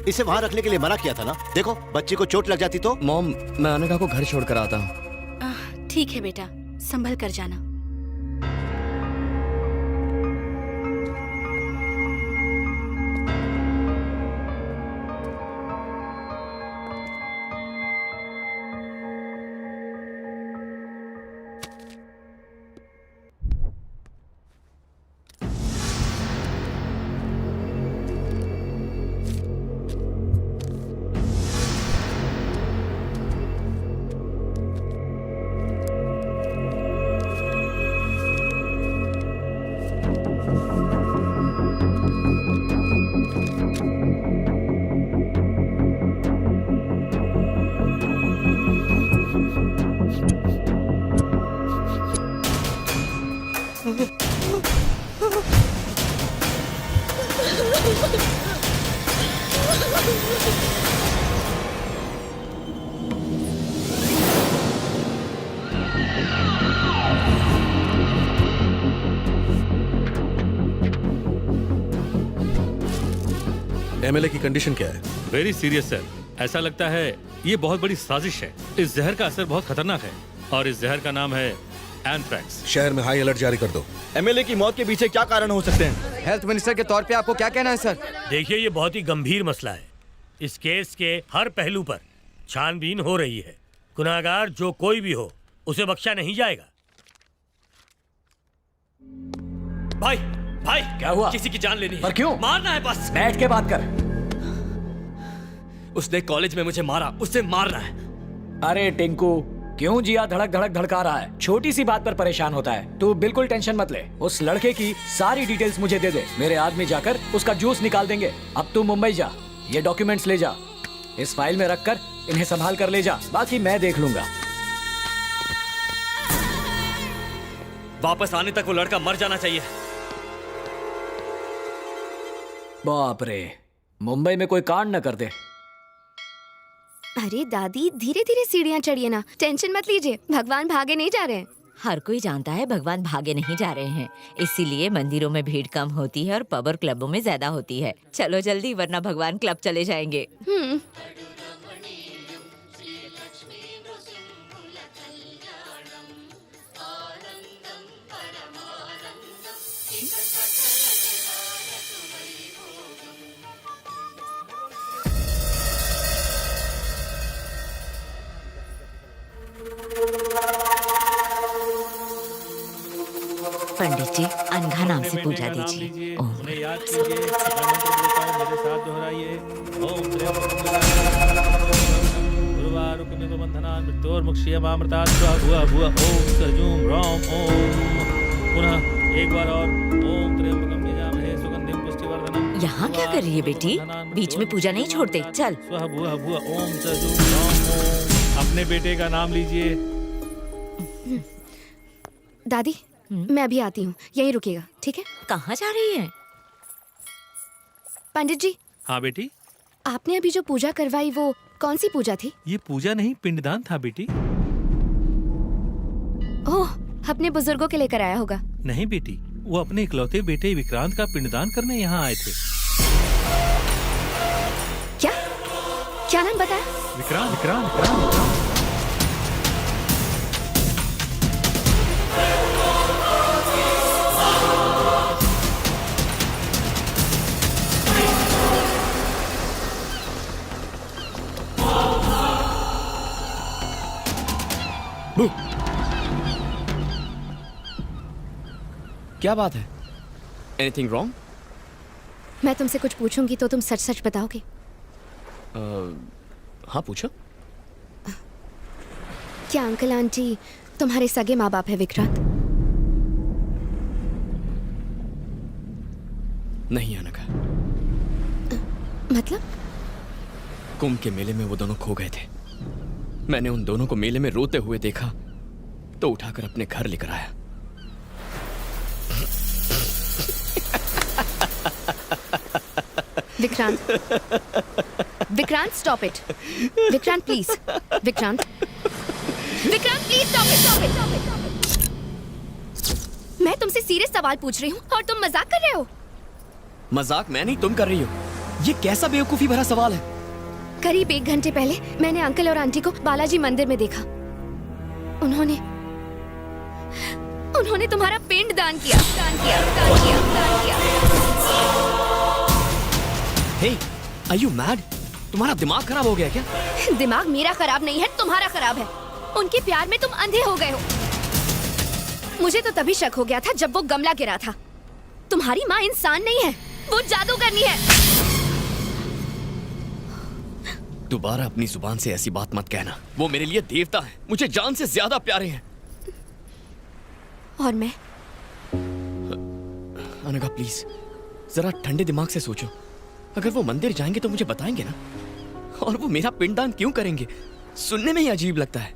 इसे वहां रखने के लिए मना किया था ना। देखो बच्ची को चोट लग जाती तो। मॉम, मैं अनघा को घर छोड़कर आता हूँ। ठीक है बेटा, संभल कर जाना। एमएलए की कंडीशन क्या है? Very serious sir. ऐसा लगता है ये बहुत बड़ी साजिश है। इस जहर का असर बहुत खतरनाक है और इस जहर का नाम है एंथ्रैक्स। शहर में हाई अलर्ट जारी कर दो। एमएलए की मौत के पीछे क्या कारण हो सकते हैं? हेल्थ मिनिस्टर के तौर पे आपको क्या कहना है सर? देखिए, ये बहुत ही गंभीर मसला है। इस केस के हर पहलू पर छानबीन हो रही है। गुनाहगार जो कोई भी हो, उसे बख्शा नहीं जाएगा। भाई भाई, क्या हुआ? किसी की जान लेनी है। पर क्यों? मारना है बस। बैठ के बात कर। उसने कॉलेज में मुझे मारा, उसे मारना है। अरे टिंकू, क्यों जिया धड़क धड़क धड़का रहा है? छोटी सी बात पर परेशान होता है। तू बिल्कुल टेंशन मत ले। उस लड़के की सारी डिटेल्स मुझे दे दे। मेरे आदमी जाकर उसका जूस निकाल देंगे। अब तू मुंबई जा, ये डॉक्यूमेंट्स ले जा, इस फाइल में रखकर इन्हें संभाल कर ले जा। बाकी मैं देख लूंगा। वापस आने तक वो लड़का मर जाना चाहिए। बाप रे, मुंबई में कोई कांड न कर दे। अरे दादी, धीरे धीरे सीढ़ियाँ चढ़िए ना, टेंशन मत लीजिए। भगवान भागे नहीं जा रहे हैं। हर कोई जानता है भगवान भागे नहीं जा रहे हैं, इसीलिए मंदिरों में भीड़ कम होती है और पब और क्लबों में ज्यादा होती है। चलो जल्दी, वरना भगवान क्लब चले जाएंगे। पंडित जी, अनघा नाम से पूजा दीजिए। ओम। उन्हें याद कीजिए, मंत्र बोलता हूं, मेरे साथ दोहराइए। ओम गुरुवारुकमिव बंधनान् मृत्योर्मुक्षीयमामृतात् स्वाहा भुवा ओम सजूम राम ओम। पुनः एक बार और ओम त्र्यंबकं यजामहे सुगंधिं पुष्टिवर्धनम्। यहाँ क्या कर रही है बेटी? बीच में पूजा नहीं छोड़ते। चल। स्वाहा भुवा ओम सजूम राम ओम। अपने बेटे का नाम लीजिए। दादी, मैं अभी आती हूँ, यहीं रुकिएगा, ठीक है? कहाँ जा रही है? पंडित जी। हाँ बेटी। आपने अभी जो पूजा करवाई, वो कौन सी पूजा थी? ये पूजा नहीं, पिंडदान था बेटी। ओह, अपने बुजुर्गों के लेकर आया होगा। नहीं बेटी, वो अपने इकलौते बेटे विक्रांत का पिंडदान करने यहाँ आए थे। क्या नाम बताया? विक्रांत। विक्रांत, विक्रांत। क्या बात है? Anything wrong? मैं तुमसे कुछ पूछूंगी तो तुम सच सच बताओगे? हाँ पूछो। क्या अंकल आंटी तुम्हारे सगे माँ बाप है विक्रांत? नहीं अनघा। मतलब? कुंभ के मेले में वो दोनों खो गए थे। मैंने उन दोनों को मेले में रोते हुए देखा तो उठाकर अपने घर लेकर आया। Vikrant, Vikrant stop it. Vikrant please, Vikrant, Vikrant please stop it, stop it, stop it. Serious सवाल पूछ रही हूँ और तुम मजाक कर रहे हो। मजाक मैं नहीं, तुम कर रही हो। ये कैसा बेवकूफी भरा सवाल है? करीब 1 घंटे पहले मैंने अंकल और आंटी को बालाजी मंदिर में देखा। उन्होंने तुम्हारा पिंड दान किया। Hey, are you mad? तुम्हारा दिमाग खराब हो गया क्या? दिमाग मेरा खराब नहीं है, तुम्हारा खराब है। उनके प्यार में तुम अंधे हो गए हो। मुझे तो तभी शक हो गया था जब वो गमला गिरा था। तुम्हारी माँ इंसान नहीं है, वो जादूगरनी है। दोबारा अपनी जुबान से ऐसी बात मत कहना। वो मेरे लिए देवता है, मुझे जान से ज्यादा प्यारे हैं। और मैं? अनघा प्लीज जरा ठंडे दिमाग से सोचो। अगर वो मंदिर जाएंगे तो मुझे बताएंगे ना। और वो मेरा पिंडदान क्यों करेंगे? सुनने में ही अजीब लगता है।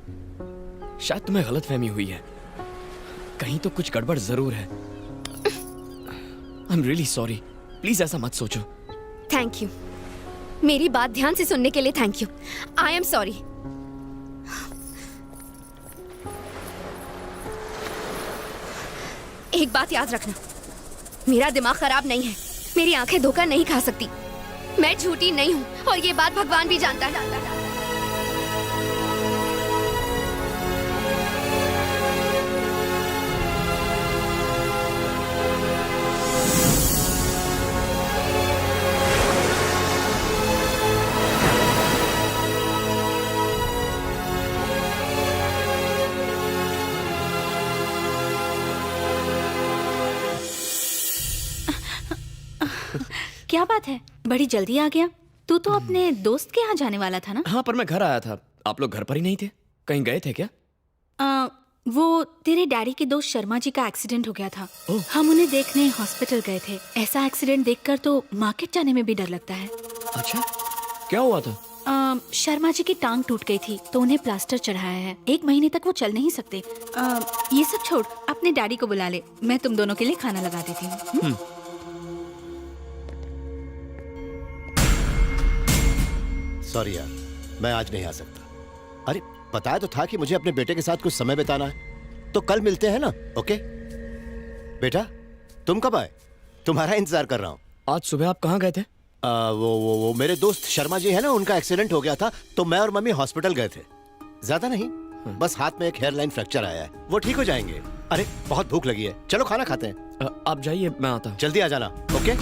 शायद तुम्हें गलतफहमी हुई है। कहीं तो कुछ गड़बड़ जरूर है। I am really sorry. Please ऐसा मत सोचो। Thank you. मेरी बात ध्यान से सुनने के लिए thank you. I am sorry. एक बात याद रखना, मेरा दिमाग खराब नहीं है। मेरी आंखें धोखा नहीं खा सकती। मैं झूठी नहीं हूँ और ये बात भगवान भी जानता है। क्या बात है, बड़ी जल्दी आ गया। तू तो अपने दोस्त के यहाँ जाने वाला था ना? हाँ, पर मैं घर आया था। आप लोग घर पर ही नहीं थे? कहीं गए थे क्या? वो तेरे डैडी के दोस्त शर्मा जी का एक्सीडेंट हो गया था। हम उन्हें देखने हॉस्पिटल गए थे। ऐसा एक्सीडेंट देखकर तो मार्केट जाने में भी डर लगता है। अच्छा, क्या हुआ था? शर्मा जी की टांग टूट गई थी तो उन्हें प्लास्टर चढ़ाया है। 1 महीने तक वो चल नहीं सकते। ये सब छोड़, अपने डैडी को बुला ले। मैं तुम दोनों के लिए खाना लगा देती हूँ। सॉरी यार, मैं आज नहीं आ सकता। अरे बताया तो था कि मुझे अपने बेटे के साथ कुछ समय बिताना है, तो कल मिलते हैं ना? ओके बेटा, तुम कब आए? तुम्हारा इंतजार कर रहा हूँ। आज सुबह आप कहाँ गए थे? वो मेरे दोस्त शर्मा जी है ना, उनका एक्सीडेंट हो गया था तो मैं और मम्मी हॉस्पिटल गए थे। ज्यादा नहीं, बस हाथ में एक हेयरलाइन फ्रैक्चर आया है, वो ठीक हो जाएंगे। अरे बहुत भूख लगी है, चलो खाना खाते हैं। आप जाइए, मैं आता हूँ। जल्दी आ जाना। ओके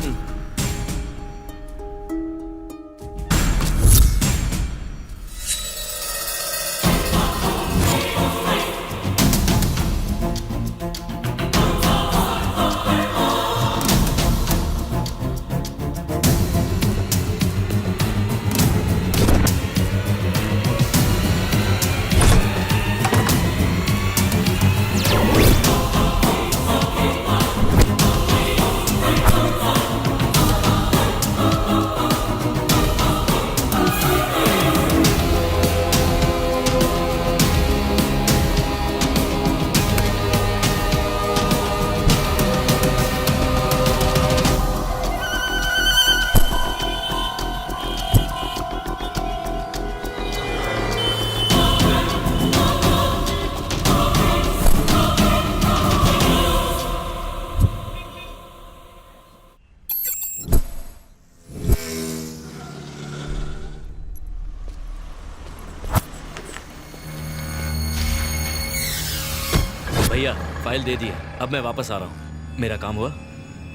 भैया फाइल दे दी है, अब मैं वापस आ रहा हूँ। मेरा काम हुआ?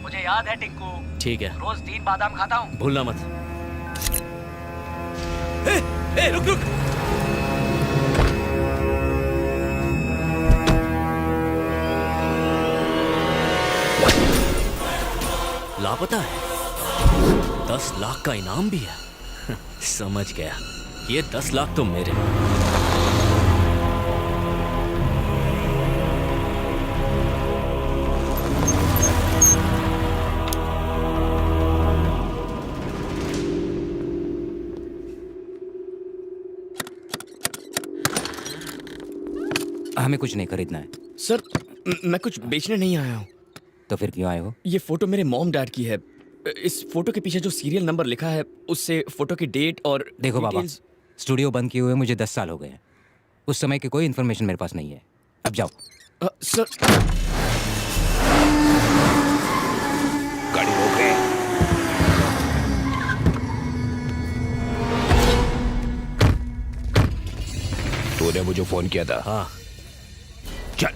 मुझे याद है टिंकू, ठीक है, रोज 3 बादाम खाता हूँ। भूलना मत। रुक रुक। लापता है, 10 लाख का इनाम भी है। समझ गया, ये 10 लाख तो मेरे। हमें कुछ नहीं खरीदना है सर। मैं कुछ बेचने नहीं आया हूँ। तो फिर क्यों आए हो? ये फोटो मेरे मॉम डैड की है। इस फोटो के पीछे जो सीरियल नंबर लिखा है उससे फोटो की डेट और देखो बाबा, स्टूडियो बंद किए हुए मुझे 10 साल हो गए हैं। उस समय की कोई इन्फॉर्मेशन मेरे पास नहीं है। अब जाओ। सर तूने मुझे फोन किया था? हाँ। चल।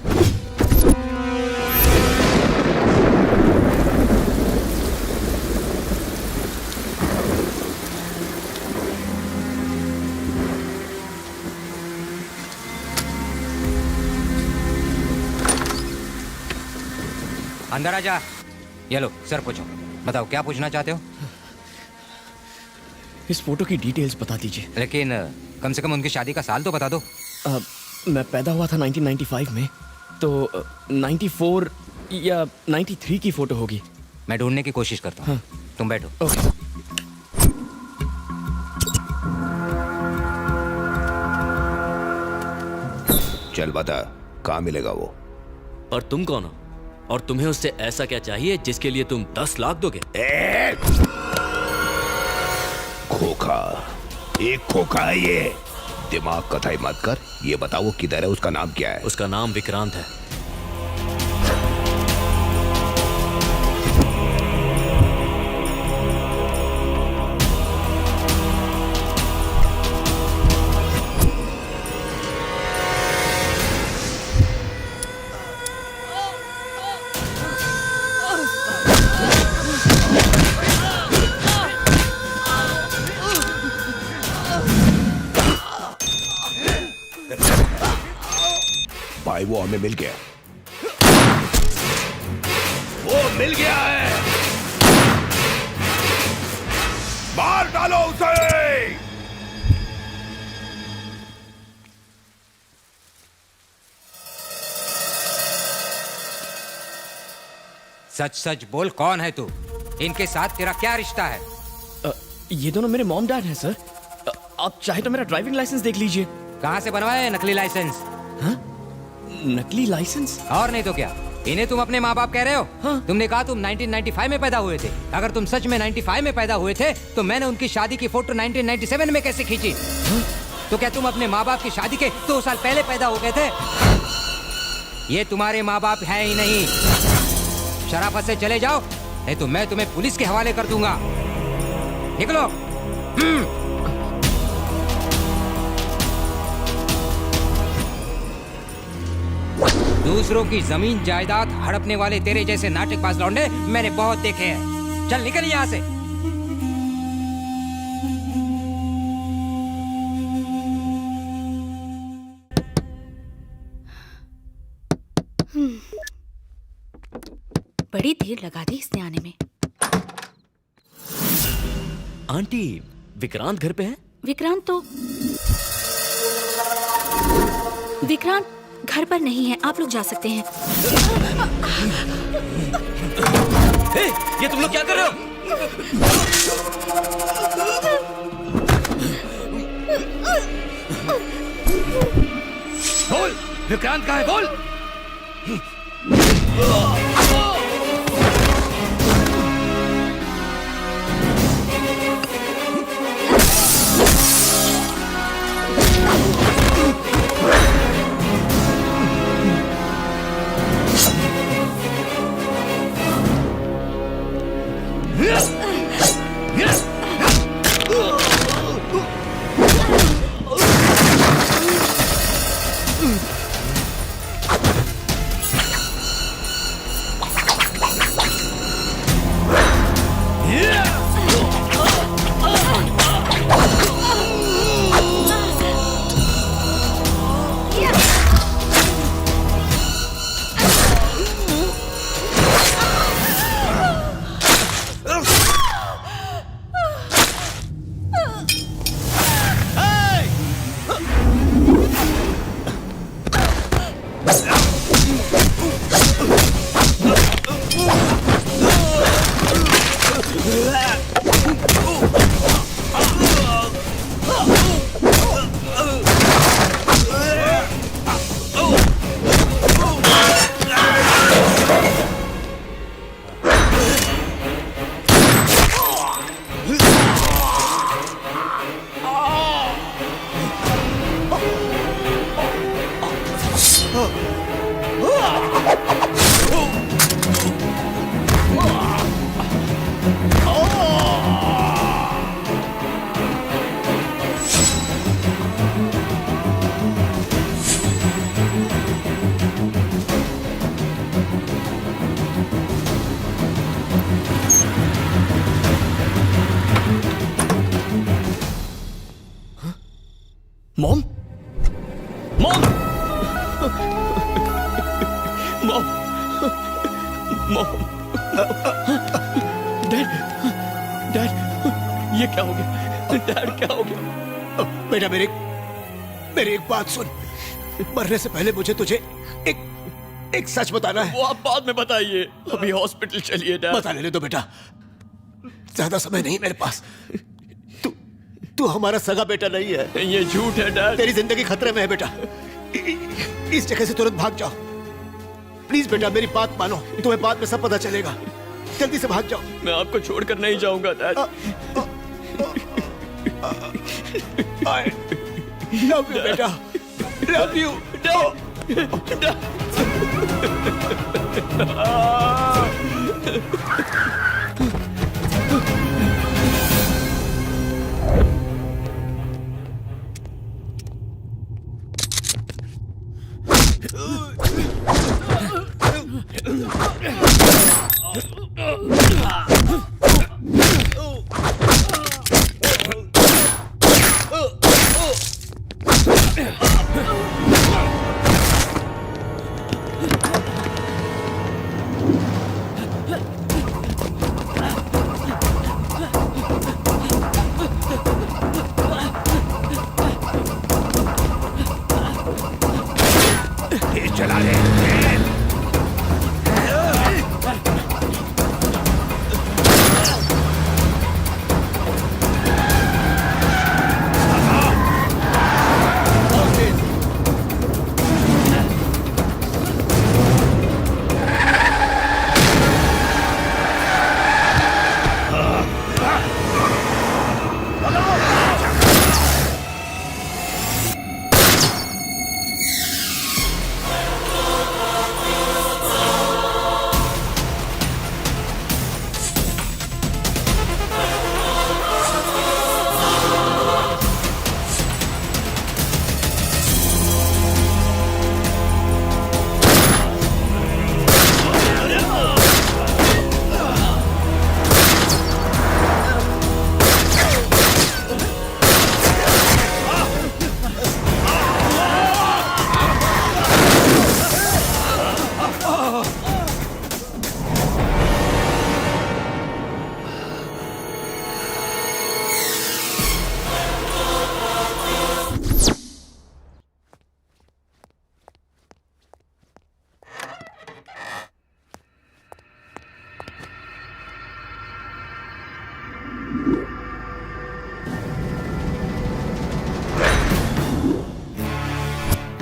अंदर आ जा। ये लो सर, पूछो, बताओ क्या पूछना चाहते हो? इस फोटो की डिटेल्स बता दीजिए। लेकिन कम से कम उनकी शादी का साल तो बता दो। मैं पैदा हुआ था 1995 में, तो 94 या 93 की फोटो होगी। मैं ढूंढने की कोशिश करता हूँ। हाँ। तुम बैठो। ओके। चल बता, कहाँ मिलेगा वो? और तुम कौन हो? और तुम्हें उससे ऐसा क्या चाहिए जिसके लिए तुम 10 लाख दोगे? खोखा, एक खोखा है ये। दिमाग कथाई मत कर, ये बताओ वो किधर है, उसका नाम क्या है? उसका नाम विक्रांत है। भाई वो हमें मिल गया, वो मिल गया है। मार डालो उसे। सच सच बोल, कौन है तू? इनके साथ तेरा क्या रिश्ता है? ये दोनों मेरे मॉम डैड हैं सर। आप चाहे तो मेरा ड्राइविंग लाइसेंस देख लीजिए। कहाँ से बनवाया है नकली लाइसेंस? हाँ? नकली लाइसेंस? और नहीं तो क्या, इन्हें तुम अपने माँ बाप कह रहे हो? हाँ? तुमने कहा तुम 1995 में पैदा हुए थे। अगर तुम सच में 95 में पैदा हुए थे तो मैंने उनकी शादी की फोटो 1997 में कैसे खींची? हाँ? तो क्या तुम अपने माँ बाप की शादी के 2 साल पहले पैदा हो गए थे? ये तुम्हारे माँ बाप है ही नहीं। शराफत से चले जाओ, नहीं तो मैं तुम्हें पुलिस के हवाले कर दूंगा। निकलो। दूसरों की जमीन जायदाद हड़पने वाले तेरे जैसे नाटकबाज लौंडे मैंने बहुत देखे हैं। चल निकल यहाँ से। बड़ी देर लगा दी इसने आने में। आंटी, विक्रांत घर पे है? विक्रांत घर पर नहीं है, आप लोग जा सकते हैं। ये तुम लोग क्या कर रहे हो? बोल, विक्रांत कहाँ है? बोल। डैड, ये क्या हो गया? डैड, क्या हो गया? बेटा मेरी एक बात सुन। मरने से पहले मुझे तुझे एक सच बताना है। वो आप बाद में बताइए, अभी हॉस्पिटल चलिए डैड। बता लेने दो बेटा, ज्यादा समय नहीं मेरे पास। तू हमारा सगा बेटा नहीं है। ये झूठ है डैड। तेरी जिंदगी खतरे में है बेटा। इस जगह से तुरंत भाग जाओ प्लीज बेटा, मेरी बात मानो, तुम्हें बाद में सब पता चलेगा। जल्दी से भाग जाओ। मैं आपको छोड़कर नहीं जाऊंगा डैड। लव यू बेटा, लव यू। चला ले।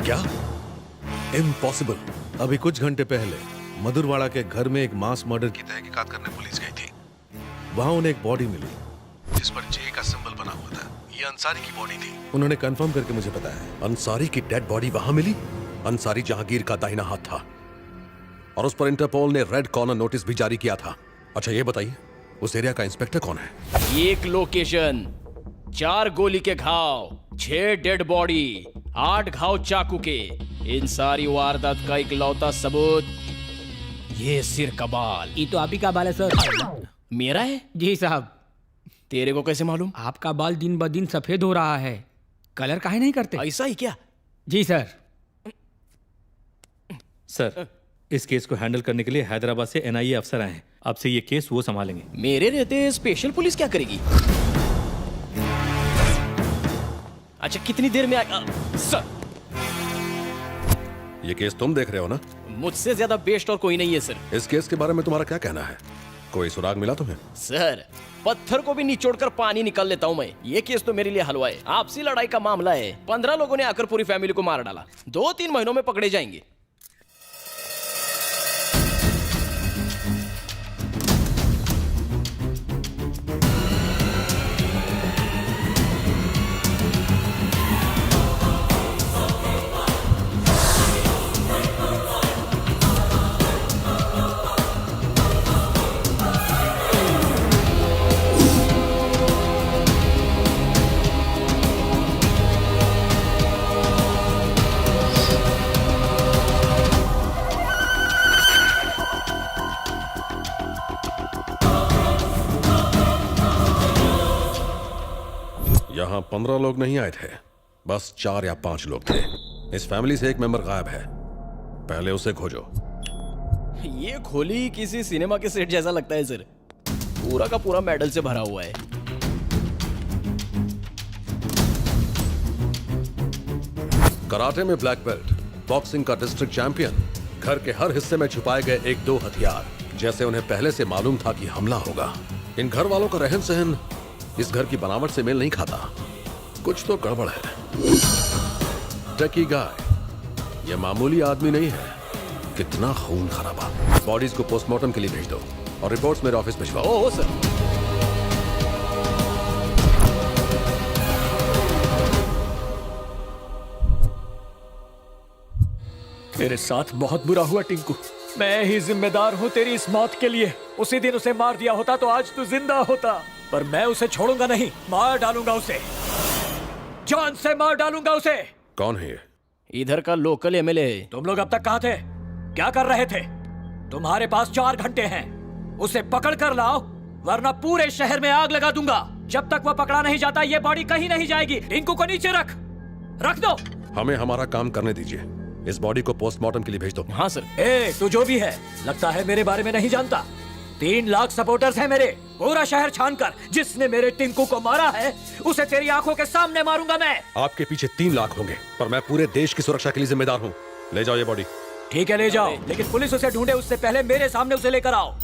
क्या? इम्पॉसिबल। अभी कुछ घंटे पहले मधुरवाड़ा के घर में एक मास मर्डर की तहकीकात करने पुलिस गई थी। वहां उन्हें एक बॉडी मिली जिस पर जे का सिंबल बना हुआ था। ये अंसारी की बॉडी थी। उन्होंने कंफर्म करके मुझे बताया। अंसारी की डेड बॉडी वहां मिली? अंसारी जहांगीर का दाहिना हाथ था और उस पर इंटरपोल ने रेड कॉर्नर नोटिस भी जारी किया था। अच्छा ये बताइए, उस एरिया का इंस्पेक्टर कौन है? एक लोकेशन, 4 गोली के घाव, 6 डेड बॉडी, 8 घाव चाकू के। इन सारी वारदात का इकलौता सबूत ये सिर का बाल। ये तो आप ही का बाल है सर। मेरा है? जी साहब। तेरे को कैसे मालूम? आपका बाल दिन ब दिन सफेद हो रहा है, कलर काहे नहीं करते? ऐसा ही क्या? जी सर। सर, इस केस को हैंडल करने के लिए हैदराबाद से NIA अफसर आए हैं। आपसे ये केस वो संभालेंगे। मेरे रहते स्पेशल पुलिस क्या करेगी? अच्छा कितनी देर में आएगा? सर, ये केस तुम देख रहे हो ना? मुझसे ज्यादा बेस्ट और कोई नहीं है सर। इस केस के बारे में तुम्हारा क्या कहना है? कोई सुराग मिला तुम्हें? सर, पत्थर को भी निचोड़कर पानी निकाल लेता हूँ मैं। ये केस तो मेरे लिए हलवा है। आपसी लड़ाई का मामला है। 15 लोगों ने आकर पूरी फैमिली को मार डाला। 2-3 महीनों में पकड़े जाएंगे। यहाँ 15 लोग नहीं आए थे, बस 4 या 5 लोग थे। इस फैमिली से एक मेंबर गायब है। पहले उसे खोजो। ये खोली किसी सिनेमा के सेट जैसा लगता है सर। पूरा का पूरा मेडल से भरा हुआ है। कराटे में ब्लैक बेल्ट, बॉक्सिंग का डिस्ट्रिक्ट चैंपियन, घर के हर हिस्से में छुपाए गए 1-2 हथियार, जैसे उन्हें पहले से मालूम था कि हमला होगा। इन घर वालों का रहन सहन इस घर की बनावट से मेल नहीं खाता। कुछ तो गड़बड़ है। टकी गाय ये मामूली आदमी नहीं है। कितना खून खराबा। बॉडीज को पोस्टमार्टम के लिए भेज दो और रिपोर्ट्स मेरे ऑफिस भिजवाओ। Oh sir. तेरे साथ बहुत बुरा हुआ टिंकू। मैं ही जिम्मेदार हूँ तेरी इस मौत के लिए। उसी दिन उसे मार दिया होता तो आज तू जिंदा होता, पर मैं उसे छोड़ूंगा नहीं। मार डालूंगा उसे, जान से मार डालूंगा उसे। कौन है ये? इधर का लोकल एमएलए है। तुम लोग अब तक कहाँ थे? क्या कर रहे थे? तुम्हारे पास 4 घंटे हैं। उसे पकड़ कर लाओ, वरना पूरे शहर में आग लगा दूंगा। जब तक वो पकड़ा नहीं जाता ये बॉडी कहीं नहीं जाएगी। टिंकू को नीचे रख दो। हमें हमारा काम करने दीजिए। इस बॉडी को पोस्टमार्टम के लिए भेज दो। हाँ सर। तू जो भी है, लगता है मेरे बारे में नहीं जानता। 3 लाख सपोर्टर्स हैं मेरे। पूरा शहर छान कर जिसने मेरे टिंकू को मारा है उसे तेरी आंखों के सामने मारूंगा मैं। आपके पीछे 3 लाख होंगे, पर मैं पूरे देश की सुरक्षा के लिए जिम्मेदार हूँ। ले जाओ ये बॉडी। ठीक है ले जाओ, लेकिन पुलिस उसे ढूंढे उससे पहले मेरे सामने उसे लेकर आओ।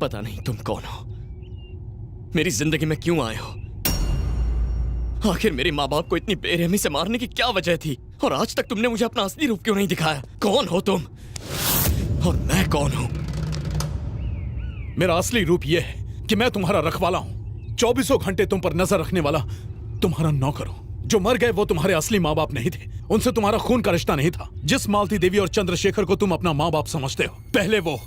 पता नहीं तुम कौन हो, मेरी जिंदगी में क्यों आए हो, आखिर मेरे माँ बाप को इतनी बेरहमी से मारने की क्या वजह थी, और आज तक तुमने मुझे अपना असली रूप क्यों नहीं दिखाया? कौन हो तुम और मैं कौन हूं? मेरा असली रूप यह है कि मैं तुम्हारा रखवाला हूं। 24 घंटे तुम पर नजर रखने वाला तुम्हारा नौकर हूं। जो मर गए वो तुम्हारे असली माँ बाप नहीं थे, उनसे तुम्हारा खून का रिश्ता नहीं था। जिस मालती देवी और चंद्रशेखर को तुम अपना माँ बाप समझते हो, पहले वो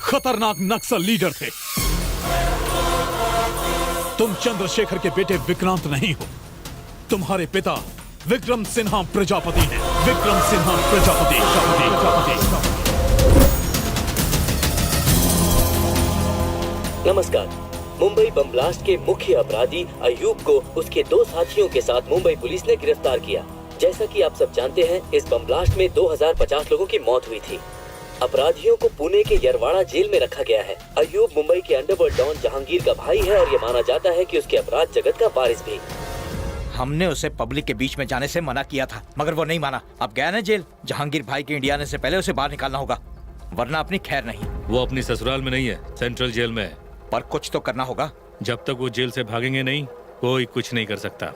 खतरनाक नक्सल लीडर थे। तुम चंद्रशेखर के बेटे विक्रांत नहीं हो। तुम्हारे पिता विक्रम सिन्हा प्रजापति हैं। विक्रम सिन्हा प्रजापति। नमस्कार। मुंबई बम ब्लास्ट के मुख्य अपराधी अयूब को उसके 2 साथियों के साथ मुंबई पुलिस ने गिरफ्तार किया। जैसा कि आप सब जानते हैं, इस बम ब्लास्ट में 2050 लोगों की मौत हुई थी। अपराधियों को पुणे के यरवाड़ा जेल में रखा गया है। अयूब मुंबई के अंडरवर्ल्ड डॉन जहांगीर का भाई है और ये माना जाता है कि उसके अपराध जगत का वारिस भी। हमने उसे पब्लिक के बीच में जाने से मना किया था, मगर वो नहीं माना। अब गया ना जेल। जहांगीर भाई के इंडिया आने से पहले उसे बाहर निकालना होगा, वरना अपनी खैर नहीं। वो अपनी ससुराल में नहीं है, सेंट्रल जेल में है। पर कुछ तो करना होगा। जब तक वो जेल से भागेंगे नहीं, कोई कुछ नहीं कर सकता।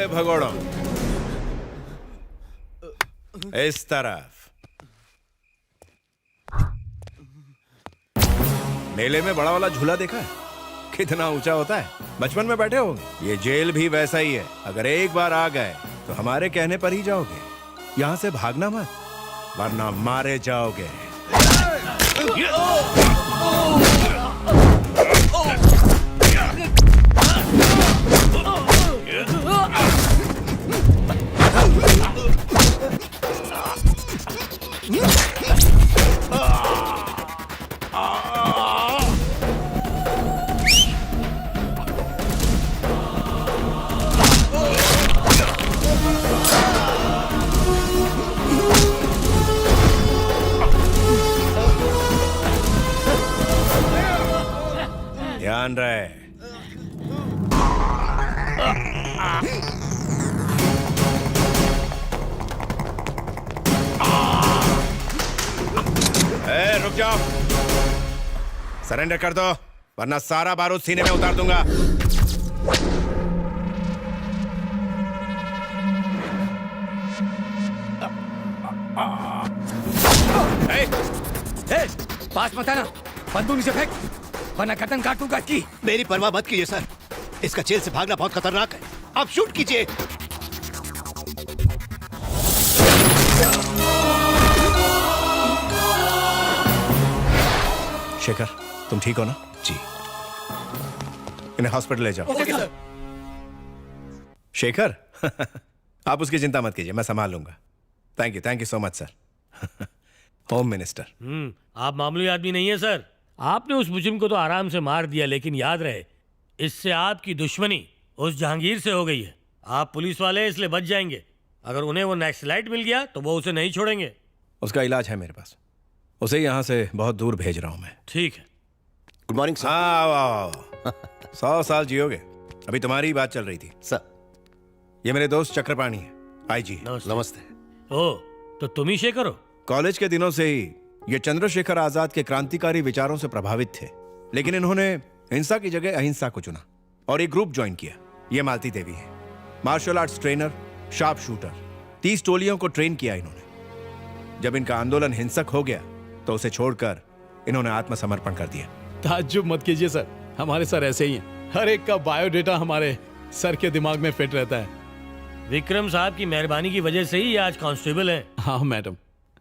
भगोड़ो इस तरफ। मेले में बड़ा वाला झूला देखा है? कितना ऊंचा होता है, बचपन में बैठे होंगे। ये जेल भी वैसा ही है। अगर एक बार आ गए तो हमारे कहने पर ही जाओगे। यहाँ से भागना मत, वरना मारे जाओगे। ध्यान रहे, रुक जाओ, सरेंडर कर दो वरना सारा बारूद सीने में उतार दूंगा। पास मत आना, बंदूक नीचे फेंक वरना गर्दन काटूंगा इसकी। मेरी परवाह मत कीजिए सर, इसका जेल से भागना बहुत खतरनाक है। आप शूट कीजिए। शेखर, तुम ठीक हो ना? जी। इन्हें हॉस्पिटल ले जाओ। Okay sir. शेखर आप उसकी चिंता मत कीजिए, मैं संभाल लूंगा। Thank you so much sir. Home minister. आप मामूली आदमी नहीं है सर। आपने उस मुजरिम को तो आराम से मार दिया, लेकिन याद रहे इससे आपकी दुश्मनी उस जहांगीर से हो गई है। आप पुलिस वाले हैं इसलिए बच जाएंगे। अगर उन्हें वो नक्सलाइट मिल गया तो वो उसे नहीं छोड़ेंगे। उसका इलाज है मेरे पास, उसे यहाँ से बहुत दूर भेज रहा हूँ मैं। ठीक है। Good morning sir. हाँ 100 साल जियोगे। अभी तुम्हारी ही बात चल रही थी सर। ये मेरे दोस्त चक्रपाणी है, आईजी। नमस्ते। ओ, तो तुम ही शेखर हो? कॉलेज के दिनों से ही ये चंद्रशेखर आजाद के क्रांतिकारी विचारों से प्रभावित थे, लेकिन इन्होंने हिंसा की जगह अहिंसा को चुना और एक ग्रुप ज्वाइन किया। ये मालती देवी है, martial arts trainer, sharp shooter. 30 टोलियों को ट्रेन किया इन्होंने। जब इनका आंदोलन हिंसक हो गया तो उसे छोड़कर इन्होंने आत्मसमर्पण कर दिया। ताज्जुब मत कीजिए सर, हमारे सर ऐसे ही हैं। हर एक का बायोडेटा हमारे सर के दिमाग में फिट रहता है। विक्रम साहब की मेहरबानी की वजह से ही ये आज कांस्टेबल हैं। हाँ मैडम,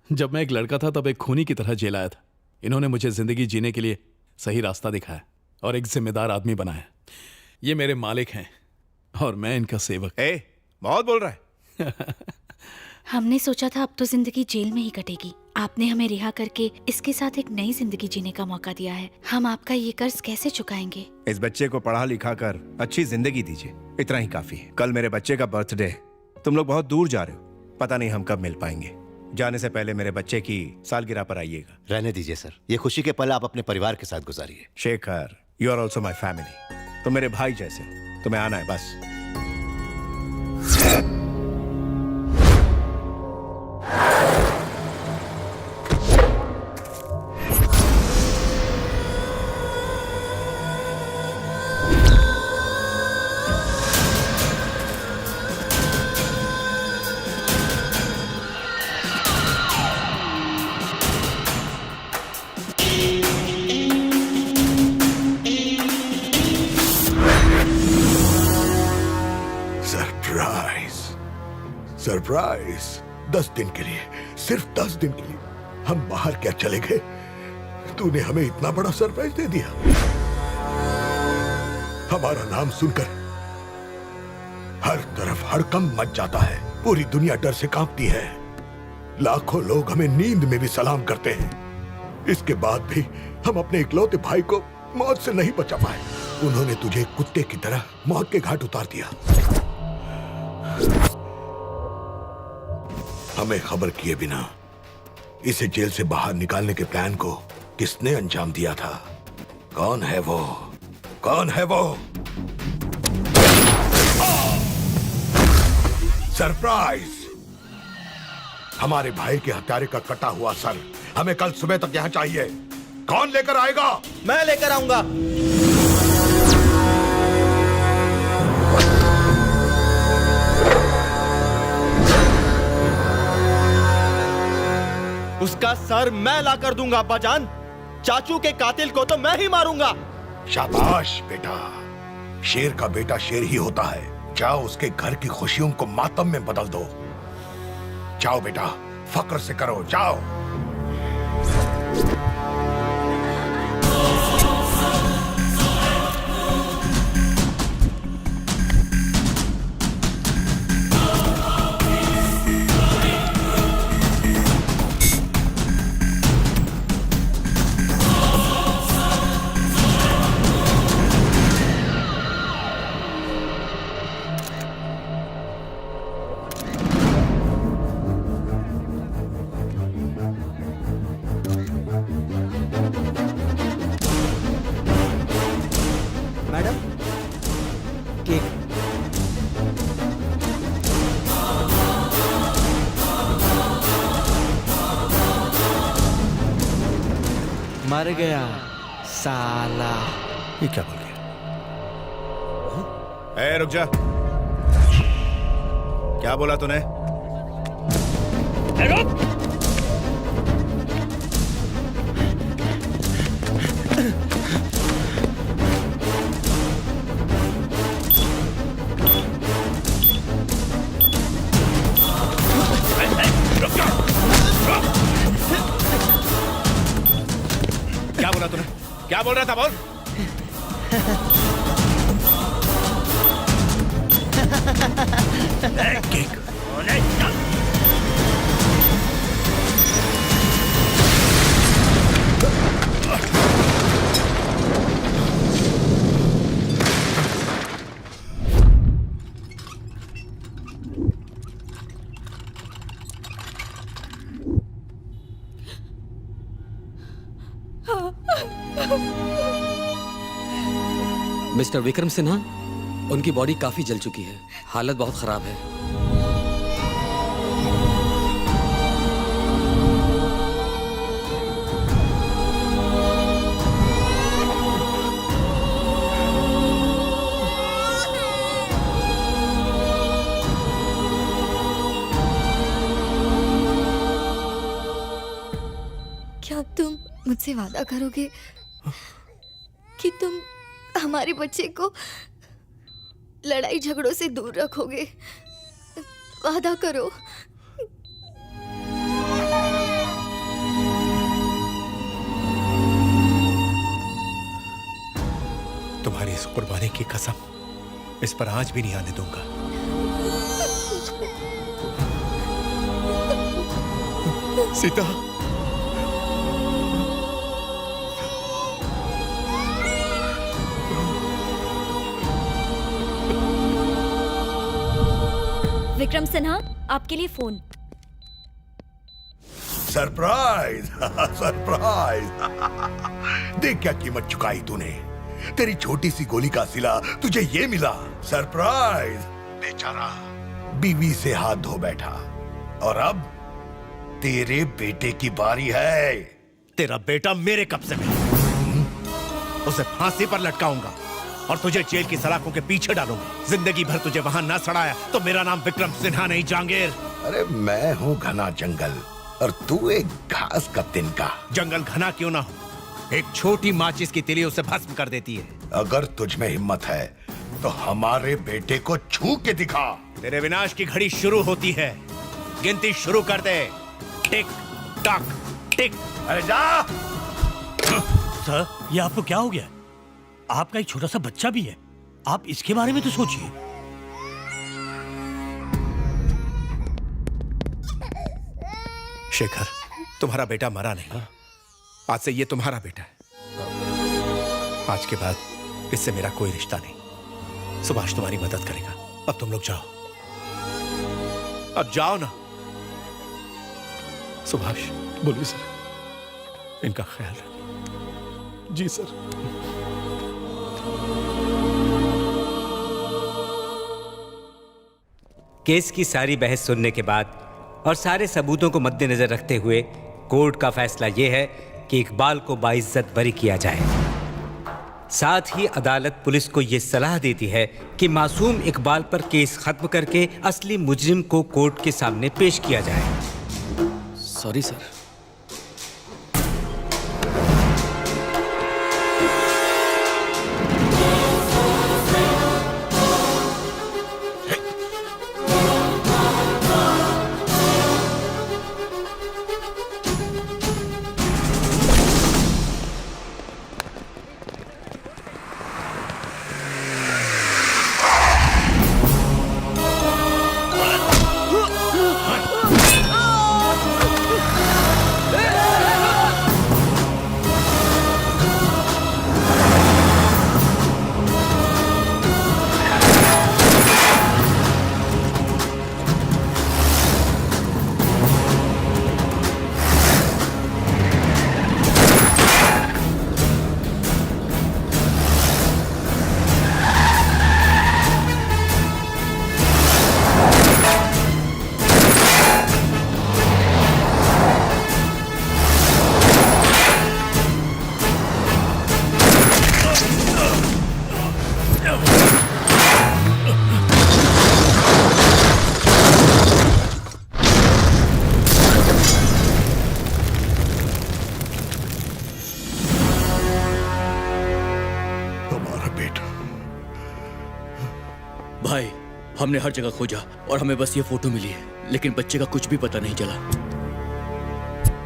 जब मैं एक लड़का था तब एक खूनी की तरह जेल आया था। इन्होंने मुझे जिंदगी जीने के लिए सही रास्ता दिखाया और एक जिम्मेदार आदमी बनाया। ये मेरे मालिक हैं और मैं इनका सेवक। बहुत बोल रहा है। हमने सोचा था अब तो जिंदगी जेल में ही कटेगी। आपने हमें रिहा करके इसके साथ एक नई जिंदगी जीने का मौका दिया है। हम आपका ये कर्ज कैसे चुकाएंगे? इस बच्चे को पढ़ा लिखा कर अच्छी जिंदगी दीजिए, इतना ही काफी है। कल मेरे बच्चे का बर्थडे, तुम लोग बहुत दूर जा रहे हो, पता नहीं हम कब मिल पाएंगे। जाने से पहले मेरे बच्चे की सालगिरह पर आइएगा। रहने दीजिए सर, ये खुशी के पल आप अपने परिवार के साथ गुजारिए। Shekhar, you are also my family. तुम मेरे भाई जैसे हो, तुम्हें आना है बस। सरप्राइज 10 दिन के लिए, सिर्फ 10 दिन के लिए हम बाहर क्या चले गए, तूने हमें इतना बड़ा सरप्राइज दे दिया। हमारा नाम सुनकर हर तरफ हड़कंप मच जाता है, पूरी दुनिया डर से कांपती है। लाखों लोग हमें नींद में भी सलाम करते हैं। इसके बाद भी हम अपने इकलौते भाई को मौत से नहीं बचा पाए। उन्होंने तुझे कुत्ते की तरह मौत के घाट उतार दिया। हमें खबर किए बिना इसे जेल से बाहर निकालने के प्लान को किसने अंजाम दिया था? कौन है वो? कौन है वो? सरप्राइज! हमारे भाई के हत्यारे का कटा हुआ सर हमें कल सुबह तक यहाँ चाहिए। कौन लेकर आएगा? मैं लेकर आऊंगा। उसका सर मैं ला कर दूंगा अब्बाजान। चाचू के कातिल को तो मैं ही मारूंगा। शाबाश बेटा, शेर का बेटा शेर ही होता है। जाओ उसके घर की खुशियों को मातम में बदल दो। जाओ बेटा, फक्र से करो, जाओ। Madam cake. मर गया साला। ये क्या बोल गया? ए, रुक जा। क्या बोला तूने? रुक। क्या बोला तूने? क्या बोल रहा था? बोल। मिस्टर विक्रम सिन्हा, उनकी बॉडी काफी जल चुकी है, हालत बहुत खराब है। क्या तुम मुझसे वादा करोगे कि तुम हमारे बच्चे को लड़ाई झगड़ों से दूर रखोगे? वादा करो। तुम्हारी इस कुर्बानी की कसम इस पर आज भी नहीं आने दूंगा। सीता, विक्रम सिन्हा, आपके लिए फोन। सरप्राइज। सरप्राइज। देख क्या कीमत चुकाई तूने। तेरी छोटी सी गोली का सिला तुझे ये मिला। सरप्राइज। बेचारा बीवी से हाथ धो बैठा और अब तेरे बेटे की बारी है। तेरा बेटा मेरे कब्जे में है। उसे फांसी पर लटकाऊंगा और तुझे जेल की सलाखों के पीछे डालूंगा। जिंदगी भर तुझे वहां ना सड़ाया तो मेरा नाम विक्रम सिन्हा नहीं, जहांगीर। अरे मैं हूँ घना जंगल और तू एक घास का तिनका। जंगल घना क्यों ना हो, एक छोटी माचिस की तिली उसे भस्म कर देती है। अगर तुझ में हिम्मत है तो हमारे बेटे को छू के दिखा। तेरे विनाश की घड़ी शुरू होती है। गिनती शुरू कर दे। टिक टक टिक। अरे जा। सर, ये आपको क्या हो गया? आपका एक छोटा सा बच्चा भी है, आप इसके बारे में तो सोचिए। शेखर, तुम्हारा बेटा मरा नहीं। आज से ये तुम्हारा बेटा है। आज के बाद इससे मेरा कोई रिश्ता नहीं। सुभाष तुम्हारी मदद करेगा। अब तुम लोग जाओ, अब जाओ ना। सुभाष। बोलिए सर। इनका ख्याल रखो। जी सर। केस की सारी बहस सुनने के बाद और सारे सबूतों को मद्देनजर रखते हुए कोर्ट का फैसला यह है कि इकबाल को बाइज्जत बरी किया जाए। साथ ही अदालत पुलिस को यह सलाह देती है कि मासूम इकबाल पर केस खत्म करके असली मुजरिम को कोर्ट के सामने पेश किया जाए। Sorry sir. भाई, हमने हर जगह खोजा और हमें बस ये फोटो मिली है, लेकिन बच्चे का कुछ भी पता नहीं चला।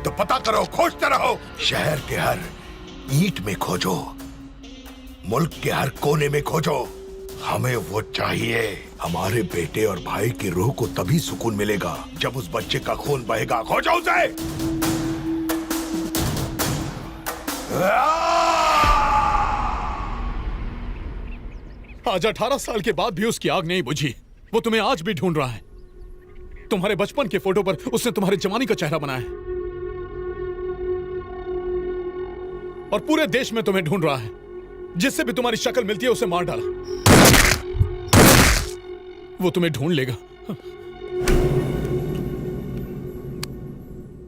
तो पता करो, खोजते रहो। शहर के हर ईंट में खोजो, मुल्क के हर कोने में खोजो। हमें वो चाहिए। हमारे बेटे और भाई की रूह को तभी सुकून मिलेगा जब उस बच्चे का खून बहेगा। खोजो उसे। आज 18 साल के बाद भी उसकी आग नहीं बुझी। वो तुम्हें आज भी ढूंढ रहा है। तुम्हारे बचपन के फोटो पर उसने तुम्हारे जवानी का चेहरा बनाया है और पूरे देश में तुम्हें ढूंढ रहा है। जिससे भी तुम्हारी शक्ल मिलती है उसे मार डाला। वो तुम्हें ढूंढ लेगा।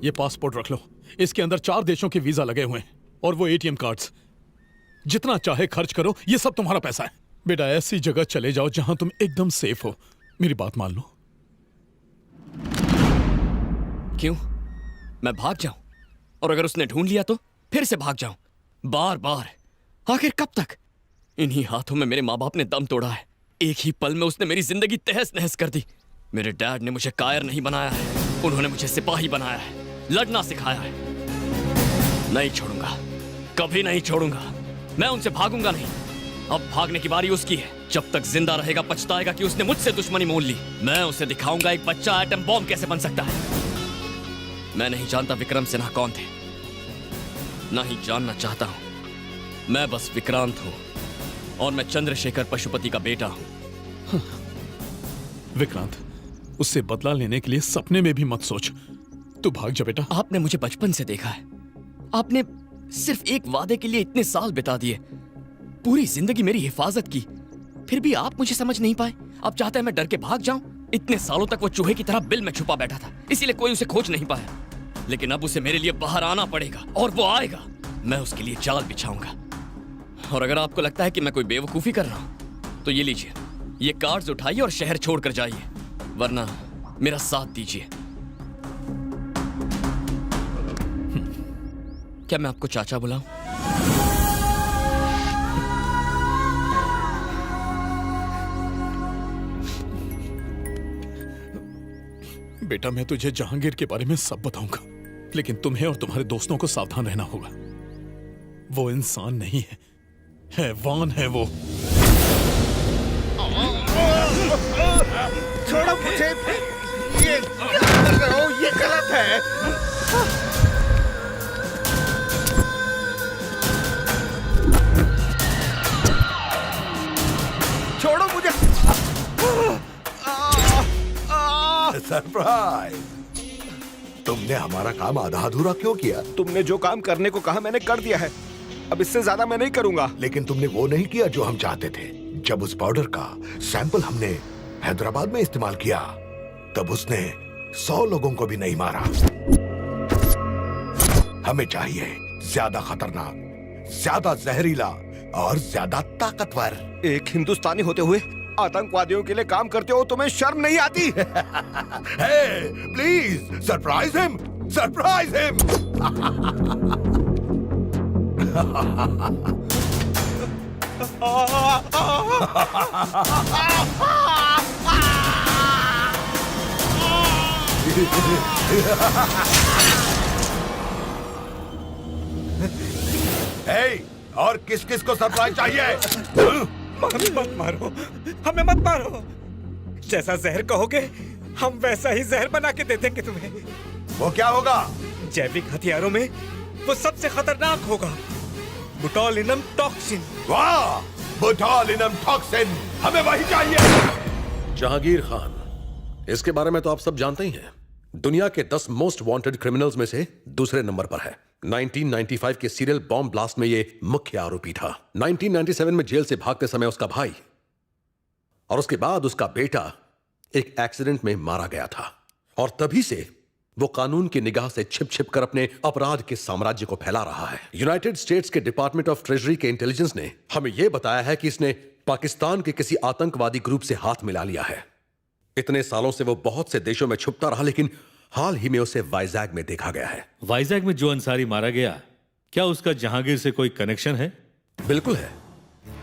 ये पासपोर्ट रख लो, इसके अंदर 4 देशों के वीजा लगे हुए हैं और वो एटीएम कार्ड्स। जितना चाहे खर्च करो, ये सब तुम्हारा पैसा है। बेटा, ऐसी जगह चले जाओ जहां तुम एकदम सेफ हो। मेरी बात मान लो। क्यों? मैं भाग जाऊं? और अगर उसने ढूंढ लिया तो फिर से भाग जाऊं? बार बार? आखिर कब तक? इन्हीं हाथों में मेरे माँ बाप ने दम तोड़ा है। एक ही पल में उसने मेरी जिंदगी तहस नहस कर दी। मेरे डैड ने मुझे कायर नहीं बनाया है, उन्होंने मुझे सिपाही बनाया है, लड़ना सिखाया है। नहीं छोड़ूंगा, कभी नहीं छोड़ूंगा। मैं उनसे भागूंगा नहीं। अब भागने की बारी उसकी है। जब तक जिंदा रहेगा पछताएगा कि उसने मुझसे दुश्मनी मोल ली। मैं उसे दिखाऊंगा एक बच्चा एटम बॉम्ब कैसे बन सकता है। मैं नहीं जानता विक्रम सिन्हा कौन थे, नहीं जानना चाहता हूं। मैं बस विक्रांत हूं और मैं चंद्रशेखर पशुपति का बेटा हूं। विक्रांत, उससे बदला लेने के लिए सपने में भी मत सोच। तू भाग जा बेटा। आपने मुझे बचपन से देखा है। आपने सिर्फ एक वादे के लिए इतने साल बिता दिए, पूरी जिंदगी मेरी हिफाजत की, फिर भी आप मुझे समझ नहीं पाए। आप चाहते हैं मैं डर के भाग जाऊं? इतने सालों तक वो चूहे की तरह बिल में छुपा बैठा था, इसीलिए कोई उसे खोज नहीं पाया। लेकिन अब उसे मेरे लिए बाहर आना पड़ेगा और वो आएगा। मैं उसके लिए जाल बिछाऊंगा। और अगर आपको लगता है कि मैं कोई बेवकूफी कर रहा हूं तो ये लीजिए, ये कार्ड्स उठाइए और शहर छोड़कर जाइए, वरना मेरा साथ दीजिए। क्या मैं आपको चाचा बुलाऊं? बेटा, मैं तुझे जहांगीर के बारे में सब बताऊंगा, लेकिन तुम्हें और तुम्हारे दोस्तों को सावधान रहना होगा। वो इंसान नहीं है, हैवान है वो। छोड़ो मुझे। ये क्या कर रहे हो? ये गलत है। छोड़ो मुझे। सरप्राइज! तुमने हमारा काम आधा अधूरा क्यों किया? तुमने जो काम करने को कहा मैंने कर दिया है। अब इससे ज्यादा मैं नहीं करूंगा। लेकिन तुमने वो नहीं किया जो हम चाहते थे। जब उस पाउडर का सैंपल हमने हैदराबाद में इस्तेमाल किया, तब उसने 100 लोगों को भी नहीं मारा। हमें चाहिए ज्यादा खतरनाक, ज्यादा जहरीला और ज्यादा ताकतवर। एक हिंदुस्तानी होते हुए आतंकवादियों के लिए काम करते हो, तुम्हें शर्म नहीं आती? Hey, please surprise him! Surprise him! Hey, और किस किस को सरप्राइज चाहिए? मत मारो, हमें मत मारो। जैसा जहर कहोगे हम वैसा ही जहर बना के दे देंगे तुम्हें। वो क्या होगा? जैविक हथियारों में वो सबसे खतरनाक होगा, बोटुलिनम टॉक्सिन। वाह, बोटुलिनम टॉक्सिन, हमें वही चाहिए। जहांगीर खान, इसके बारे में तो आप सब जानते ही हैं। दुनिया के 10 मोस्ट वांटेड क्रिमिनल्स में से दूसरे नंबर पर है। 1995 के सीरियल बॉम्ब ब्लास्ट में ये मुख्य आरोपी था। 1997 में जेल से भागते समय उसका भाई और उसके बाद उसका बेटा एक एक्सीडेंट में मारा गया था, और तभी से वो कानून की निगाह से छिप छिप कर अपने अपराध के साम्राज्य को फैला रहा है। यूनाइटेड स्टेट्स के डिपार्टमेंट ऑफ ट्रेजरी के इंटेलिजेंस ने हमें यह बताया है कि इसने पाकिस्तान के किसी आतंकवादी ग्रुप से हाथ मिला लिया है। इतने सालों से वो बहुत से देशों में छुपता रहा, लेकिन हाल ही में उसे वाइजैग में देखा गया है। वाइजैग में जो अंसारी मारा गया, क्या उसका जहांगीर से कोई कनेक्शन है? बिल्कुल है।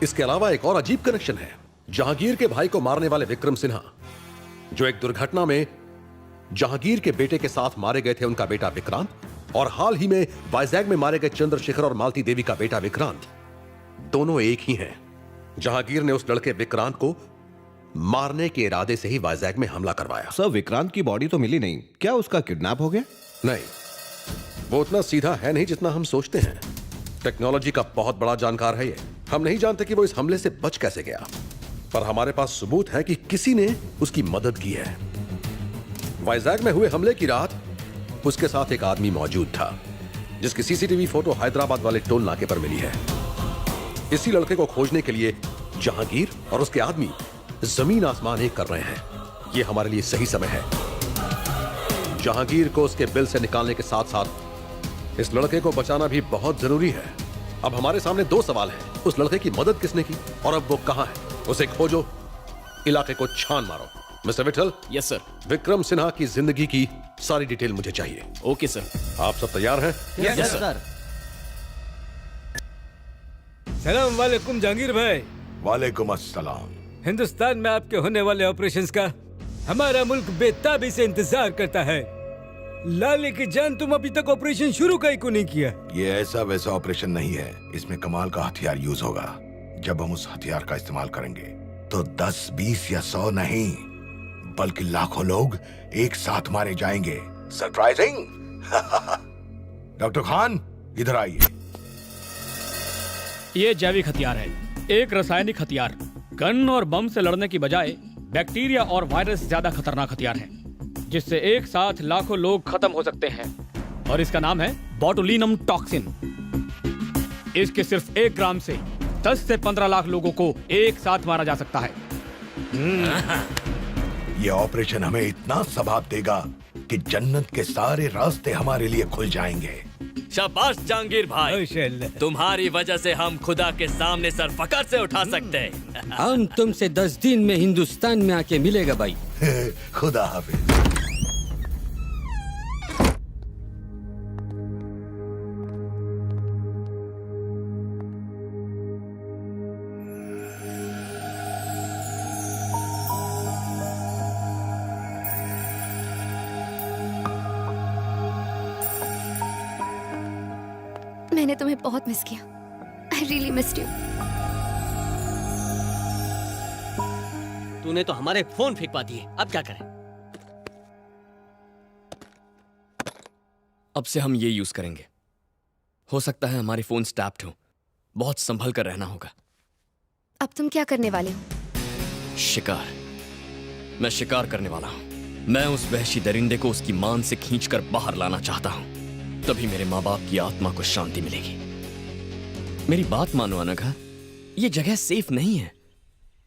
इसके अलावा एक और अजीब कनेक्शन है। जहांगीर के भाई को मारने वाले विक्रम सिन्हा, जो एक दुर्घटना में जहांगीर के बेटे के साथ मारे गए थे, उनका बेटा विक्रांत, और हाल ही में वाइजैग में मारे गए चंद्रशेखर और मालती देवी का बेटा विक्रांत, दोनों एक ही हैं। जहांगीर ने उस लड़के विक्रांत को मारने के इरादे से ही वाइजैग में हमला करवाया। सर, विक्रांत की बॉडी तो मिली नहीं, क्या उसका किडनैप हो गया? नहीं, वो उतना सीधा है नहीं जितना हम सोचते हैं। टेक्नोलॉजी का बहुत बड़ा जानकार है ये। हम नहीं जानते कि वो इस हमले से बच कैसे गया, पर हमारे पास सबूत है कि किसी ने उसकी मदद की है। वाइजैग में हुए हमले की रात उसके साथ एक आदमी मौजूद था, जिसकी सीसीटीवी फोटो हैदराबाद वाले टोल नाके पर मिली है। इसी लड़के को खोजने के लिए जहांगीर और उसके आदमी जमीन आसमान एक कर रहे हैं। यह हमारे लिए सही समय है। जहांगीर को उसके बिल से निकालने के साथ साथ इस लड़के को बचाना भी बहुत जरूरी है। अब हमारे सामने दो सवाल हैं। उस लड़के की मदद किसने की और अब वो कहां है? उसे खोजो, इलाके को छान मारो। Mister Vitthal. Yes sir. Vikram Sinha की जिंदगी की सारी डिटेल मुझे चाहिए। Okay sir. आप सब तैयार हैं? Yes sir. सलाम वालेकुम जहांगीर भाई। वालेकुम अस्सलाम। हिंदुस्तान में आपके होने वाले ऑपरेशंस का हमारा मुल्क बेताबी से इंतजार करता है। लाले की जान, तुम अभी तक ऑपरेशन शुरू का ही को नहीं किया। ये ऐसा वैसा ऑपरेशन नहीं है। इसमें कमाल का हथियार यूज होगा। जब हम उस हथियार का इस्तेमाल करेंगे तो 10, 20 या 100 नहीं, बल्कि लाखों लोग एक साथ मारे जाएंगे। सरप्राइजिंग। डॉक्टर खान, इधर आइए। ये जैविक हथियार है, एक रासायनिक हथियार। गन और बम से लड़ने की बजाय बैक्टीरिया और वायरस ज्यादा खतरनाक हथियार है, जिससे एक साथ लाखों लोग खत्म हो सकते हैं। और इसका नाम है बोटुलिनम टॉक्सिन। इसके सिर्फ 1 ग्राम से 10 से 15 लाख लोगों को एक साथ मारा जा सकता है। ये ऑपरेशन हमें इतना सवाब देगा कि जन्नत के सारे रास्ते हमारे लिए खुल जाएंगे। शाबाश जहांगीर भाई, तुम्हारी वजह से हम खुदा के सामने सर फकर से उठा सकते हैं। हम तुमसे 10 दिन में हिंदुस्तान में आके मिलेगा भाई। खुदा हाफिज। मैंने तुम्हें बहुत मिस किया। I really missed you. तूने तो हमारे फोन फेंकवा दिए, अब क्या करें? अब से हम ये यूज करेंगे। हो सकता है हमारे फोन टैप्ड हो। बहुत संभल कर रहना होगा। अब तुम क्या करने वाले हो? शिकार। मैं शिकार करने वाला हूं। मैं उस वहशी दरिंदे को उसकी मान से खींचकर बाहर लाना चाहता हूं। तभी मेरे माँ बाप की आत्मा को शांति मिलेगी। मेरी बात मानो अनघा, ये जगह सेफ नहीं है।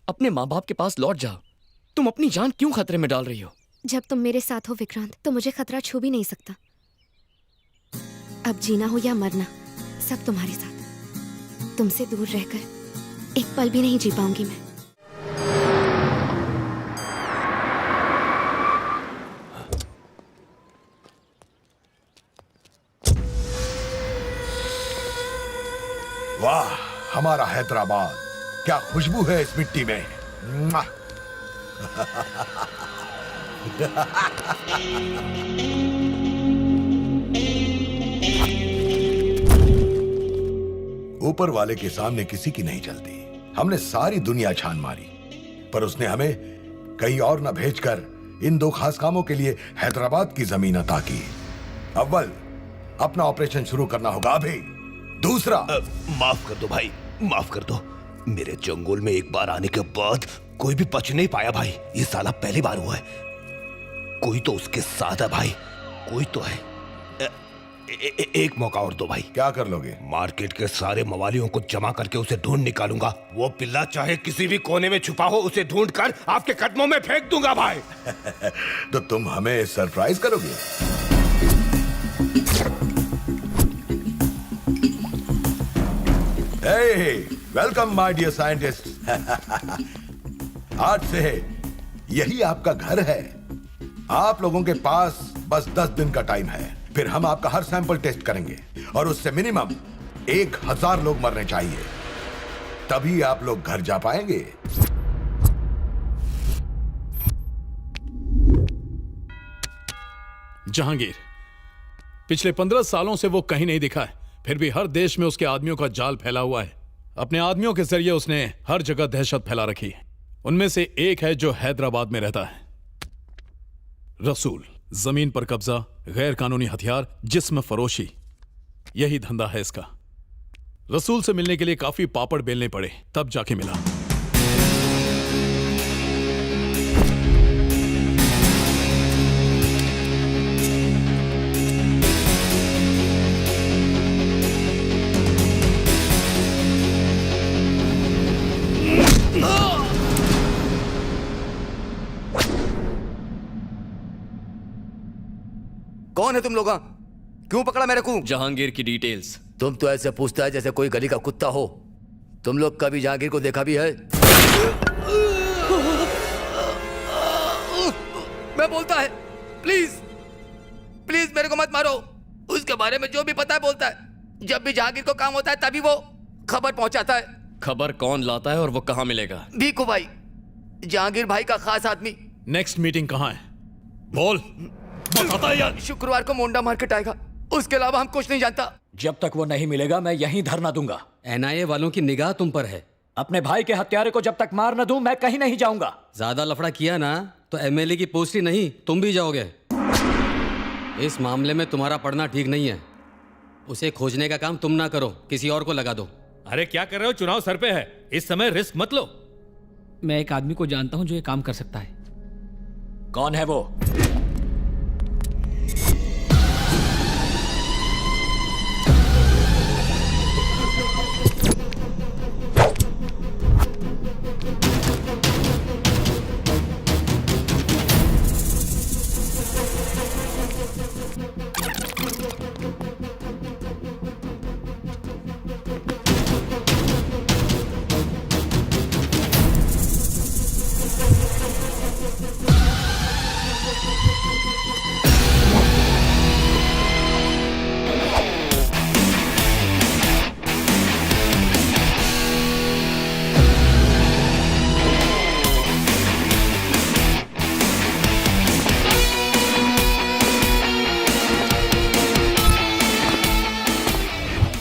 अपने माँ बाप के पास लौट जाओ। तुम अपनी जान क्यों खतरे में डाल रही हो? जब तुम मेरे साथ हो विक्रांत, तो मुझे खतरा छू भी नहीं सकता। अब जीना हो या मरना, सब तुम्हारे साथ। तुमसे दूर रहकर एक पल भी नहीं जी पाऊंगी मैं। वाह, हमारा हैदराबाद, क्या खुशबू है इस मिट्टी में। ऊपर वाले के सामने किसी की नहीं चलती। हमने सारी दुनिया छान मारी, पर उसने हमें कहीं और न भेजकर इन 2 खास कामों के लिए हैदराबाद की जमीन अता की। अव्वल, अपना ऑपरेशन शुरू करना होगा अभी। दूसरा, माफ कर दो भाई, माफ कर दो। मेरे जंगल में एक बार आने के बाद कोई भी बच नहीं पाया भाई। ये साला पहली बार हुआ है। कोई तो उसके साथ है भाई, कोई तो है। एक मौका और दो भाई। क्या कर लोगे? मार्केट के सारे मवालियों को जमा करके उसे ढूंढ निकालूंगा। वो पिल्ला चाहे किसी भी कोने में छुपा हो, उसे ढूंढ कर आपके कदमों में फेंक दूंगा भाई। तो तुम हमें सरप्राइज करोगे? Welcome my dear scientist. आज से यही आपका घर है। आप लोगों के पास बस 10 दिन का टाइम है। फिर हम आपका हर सैंपल टेस्ट करेंगे और उससे मिनिमम 1000 लोग मरने चाहिए, तभी आप लोग घर जा पाएंगे। जहांगीर, पिछले 15 सालों से वो कहीं नहीं दिखा है, फिर भी हर देश में उसके आदमियों का जाल फैला हुआ है। अपने आदमियों के जरिए उसने हर जगह दहशत फैला रखी है। उनमें से एक है जो हैदराबाद में रहता है, रसूल। जमीन पर कब्जा, गैर कानूनी हथियार, जिस्म फरोशी, यही धंधा है इसका। रसूल से मिलने के लिए काफी पापड़ बेलने पड़े, तब जाके मिला। कौन है तुम लोग? क्यों पकड़ा मेरे को? जहांगीर की डिटेल्स। तुम तो ऐसे पूछता है जैसे कोई गली का कुत्ता हो। तुम लोग कभी जहांगीर को देखा भी है? मैं बोलता है, प्लीज प्लीज मेरे को मत मारो। उसके बारे में जो भी पता है बोलता है। जब भी जहांगीर को काम होता है तभी वो खबर पहुंचाता है। खबर कौन लाता है और वो कहाँ मिलेगा? भीखू भाई, जहांगीर भाई का खास आदमी। नेक्स्ट मीटिंग कहाँ है? बोल। यार शुक्रवार को मोंडा मार्केट आएगा, उसके अलावा हम कुछ नहीं जानता। जब तक वो नहीं मिलेगा मैं यहीं धरना दूंगा। एनआईए वालों की निगाह तुम पर है। अपने भाई के हत्यारे को जब तक मार न दूं मैं कहीं नहीं जाऊंगा। ज्यादा लफड़ा किया ना तो एमएलए की पोस्ट ही नहीं तुम भी जाओगे। इस मामले में तुम्हारा पढ़ना ठीक नहीं है। उसे खोजने का काम तुम ना करो, किसी और को लगा दो। अरे क्या कर रहे हो? चुनाव सर पे है, इस समय रिस्क मत लो। मैं एक आदमी को जानता हूं जो ये काम कर सकता है। कौन है वो?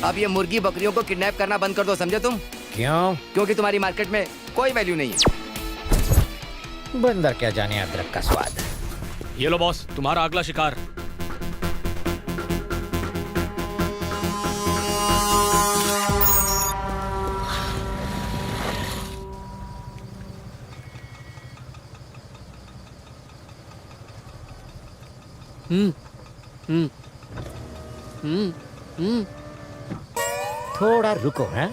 अब ये मुर्गी बकरियों को किडनैप करना बंद कर दो, समझे तुम? क्यों? क्योंकि तुम्हारी मार्केट में कोई वैल्यू नहीं है। बंदर क्या जाने अदरक का स्वाद। ये लो बॉस, तुम्हारा अगला शिकार। थोड़ा रुको। हैं?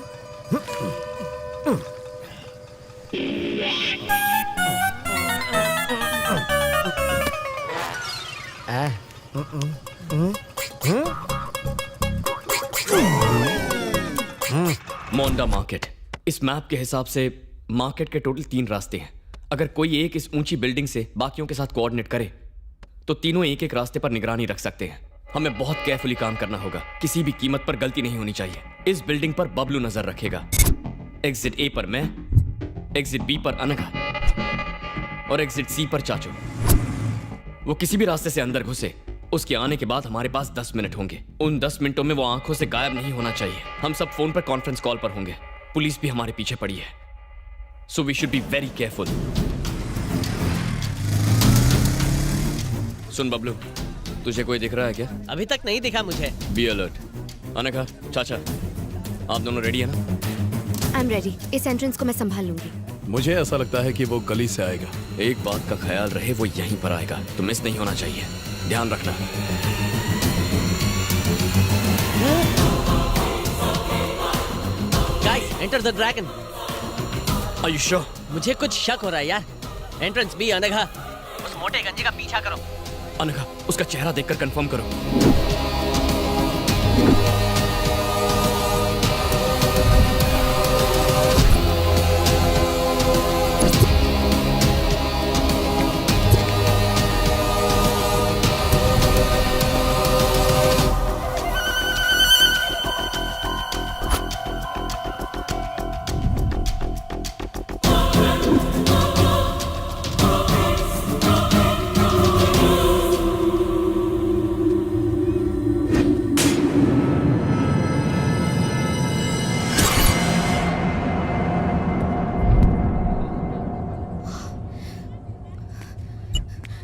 मोंडा मार्केट। इस मैप के हिसाब से मार्केट के टोटल 3 रास्ते हैं। अगर कोई एक इस ऊंची बिल्डिंग से बाकियों के साथ कोऑर्डिनेट करे तो तीनों एक एक रास्ते पर निगरानी रख सकते हैं। हमें बहुत केयरफुली काम करना होगा, किसी भी कीमत पर गलती नहीं होनी चाहिए। इस बिल्डिंग पर बबलू नजर रखेगा, एग्जिट ए पर मैं, एग्जिट बी पर अनघा और एग्जिट सी पर चाचू। वो किसी भी रास्ते से अंदर घुसे, उसके आने के बाद हमारे पास 10 मिनट होंगे। उन 10 मिनटों में वो आंखों से गायब नहीं होना चाहिए। हम सब फोन पर कॉन्फ्रेंस कॉल पर होंगे। पुलिस भी हमारे पीछे पड़ी है, so we should be very careful. सुन बबलू, तुझे कोई दिख रहा है क्या? अभी तक नहीं दिखा मुझे। Be alert. अनघा, चाचा, आप दोनों रेडी है ना? I am ready. इस एंट्रेंस को मैं संभाल लूंगी। मुझे ऐसा लगता है कि वो गली से आएगा। एक बात का ख्याल रहे, वो यहीं पर आएगा, तो मिस नहीं होना चाहिए। ध्यान रखना। Guys, enter the dragon. Are you sure? मुझे कुछ शक हो रहा है यार। Entrance B. अनघा, उस मोटे गंजे का पीछा करो। अनघा, उसका चेहरा देखकर कंफर्म करो।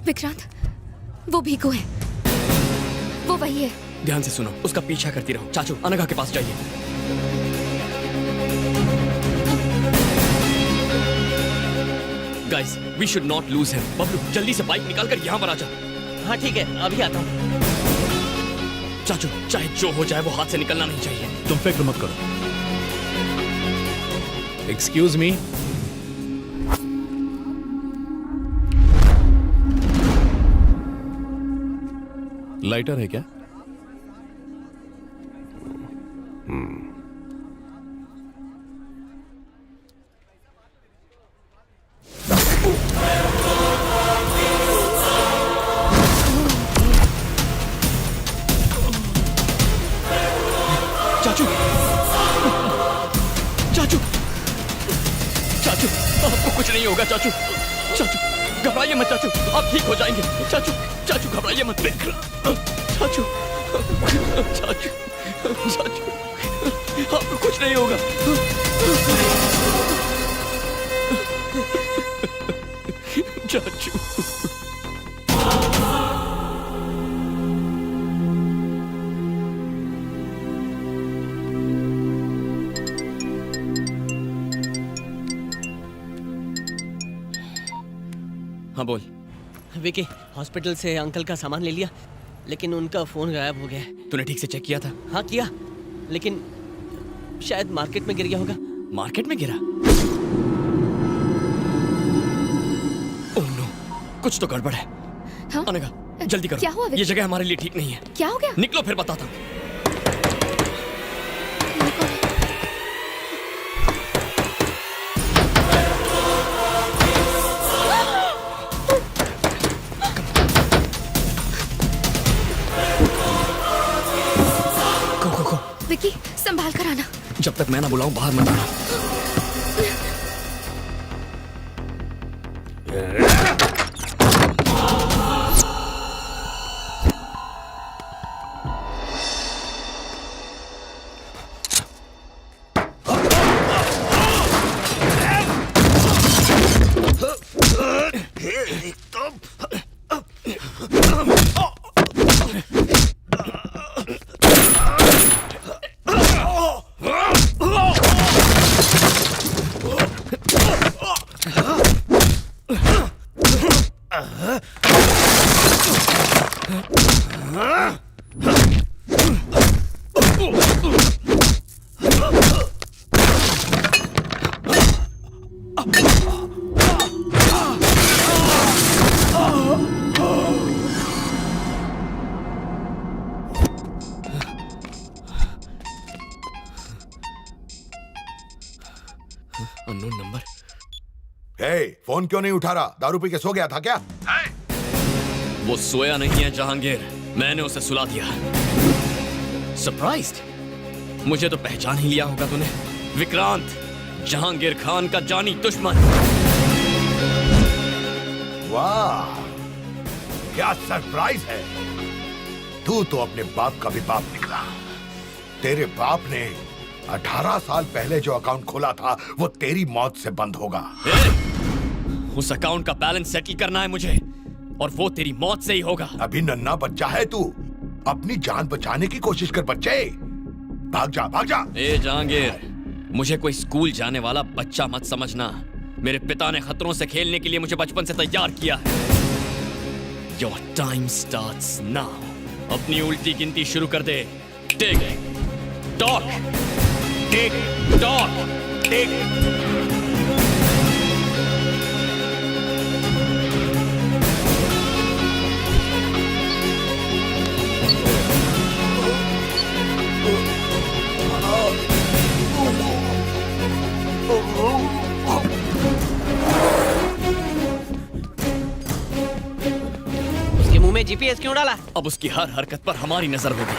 विक्रांत, वो भीखू है, वो वही है। ध्यान से सुनो, उसका पीछा करती रहो। चाचू, अनघा के पास जाइए। Guys, we should not lose him. Bablu, जल्दी से बाइक निकाल कर यहाँ पर आ जा। हाँ ठीक है, अभी आता हूँ। चाचू, चाहे जो हो जाए वो हाथ से निकलना नहीं चाहिए। तुम फिक्र मत करो। Excuse me. लाइटर है क्या? चाचू, चाचू, चाचू, आपको कुछ नहीं होगा चाचू। चाचू, घबराइए मत चाचू, आप ठीक हो जाएंगे। चाचू, चाचू घबराइए मत। चाचू, चाचू, चाचू, आपको कुछ नहीं होगा। चाचू, हाँ बोल। विकी, हॉस्पिटल से अंकल का सामान ले लिया, लेकिन उनका फोन गायब हो गया है। तूने ठीक से चेक किया था? हाँ किया, लेकिन शायद मार्केट में गिर गया होगा। मार्केट में गिरा? ओह नो, कुछ तो गड़बड़ है। हाँ? अनघा, जल्दी करो। क्या हुआ? ये जगह हमारे लिए ठीक नहीं है। क्या हो गया? निकलो, फिर बताता हूँ। विकी, संभाल कर आना। जब तक मैं ना बुलाऊं बाहर मत आना। Unknown number. फोन क्यों नहीं उठा रहा? दारू पी के सो गया था क्या? वो सोया नहीं है जहांगीर, मैंने उसे सुला दिया। सरप्राइज्ड? मुझे तो पहचान ही लिया होगा तूने। विक्रांत, जहांगीर खान का जानी दुश्मन। वाह, क्या सरप्राइज है। तू तो अपने बाप का भी बाप निकला। तेरे बाप ने 18 साल पहले जो अकाउंट खोला था वो तेरी मौत से बंद होगा। उस अकाउंट का बैलेंस सेटल करना है मुझे, और वो तेरी मौत से ही होगा। अभी नन्हा बच्चा है तू, अपनी जान बचाने की कोशिश कर बच्चे। भाग जा, भाग जा। ए जहांगीर, मुझे कोई स्कूल जाने वाला बच्चा मत समझना। मेरे पिता ने खतरों से खेलने के लिए मुझे बचपन से तैयार किया है। Your time starts now. अपनी उल्टी गिनती शुरू कर दे। टिक टॉक, टिक टॉक, टिक। उसके मुंह में जीपीएस क्यों डाला? अब उसकी हर हरकत पर हमारी नजर होगी।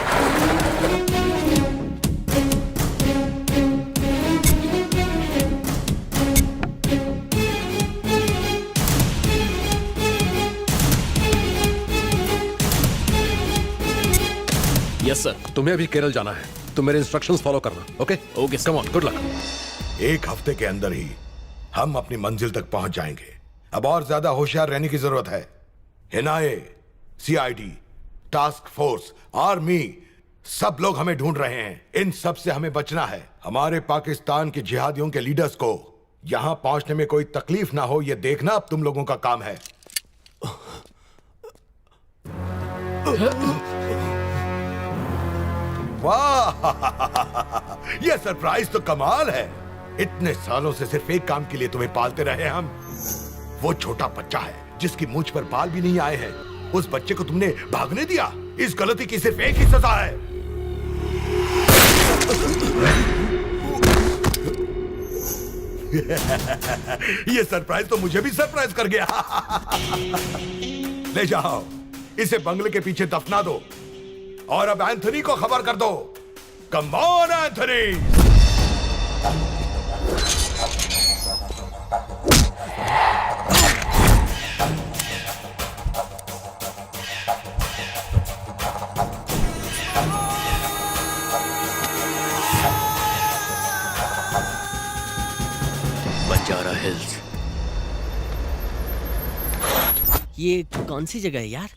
Yes sir. तुम्हें अभी केरल जाना है, तुम मेरे इंस्ट्रक्शंस फॉलो करना। Okay okay, come on, good luck. एक हफ्ते के अंदर ही हम अपनी मंजिल तक पहुंच जाएंगे। अब और ज्यादा होशियार रहने की जरूरत है। NIA, CID, task force, army, सब लोग हमें ढूंढ रहे हैं। इन सब से हमें बचना है। हमारे पाकिस्तान के जिहादियों के लीडर्स को यहां पहुंचने में कोई तकलीफ ना हो, यह देखना अब तुम लोगों का काम है। वाह, यह सरप्राइज तो कमाल है। इतने सालों से सिर्फ एक काम के लिए तुम्हें पालते रहे हम। वो छोटा बच्चा है जिसकी मूंछ पर बाल भी नहीं आए हैं। उस बच्चे को तुमने भागने दिया। इस गलती की सिर्फ एक ही सजा है। ये सरप्राइज तो मुझे भी सरप्राइज कर गया। ले जाओ, इसे बंगले के पीछे दफना दो और अब एंथनी को खबर कर दो। Come on Anthony. Banjara hills. ये कौन सी जगह है यार?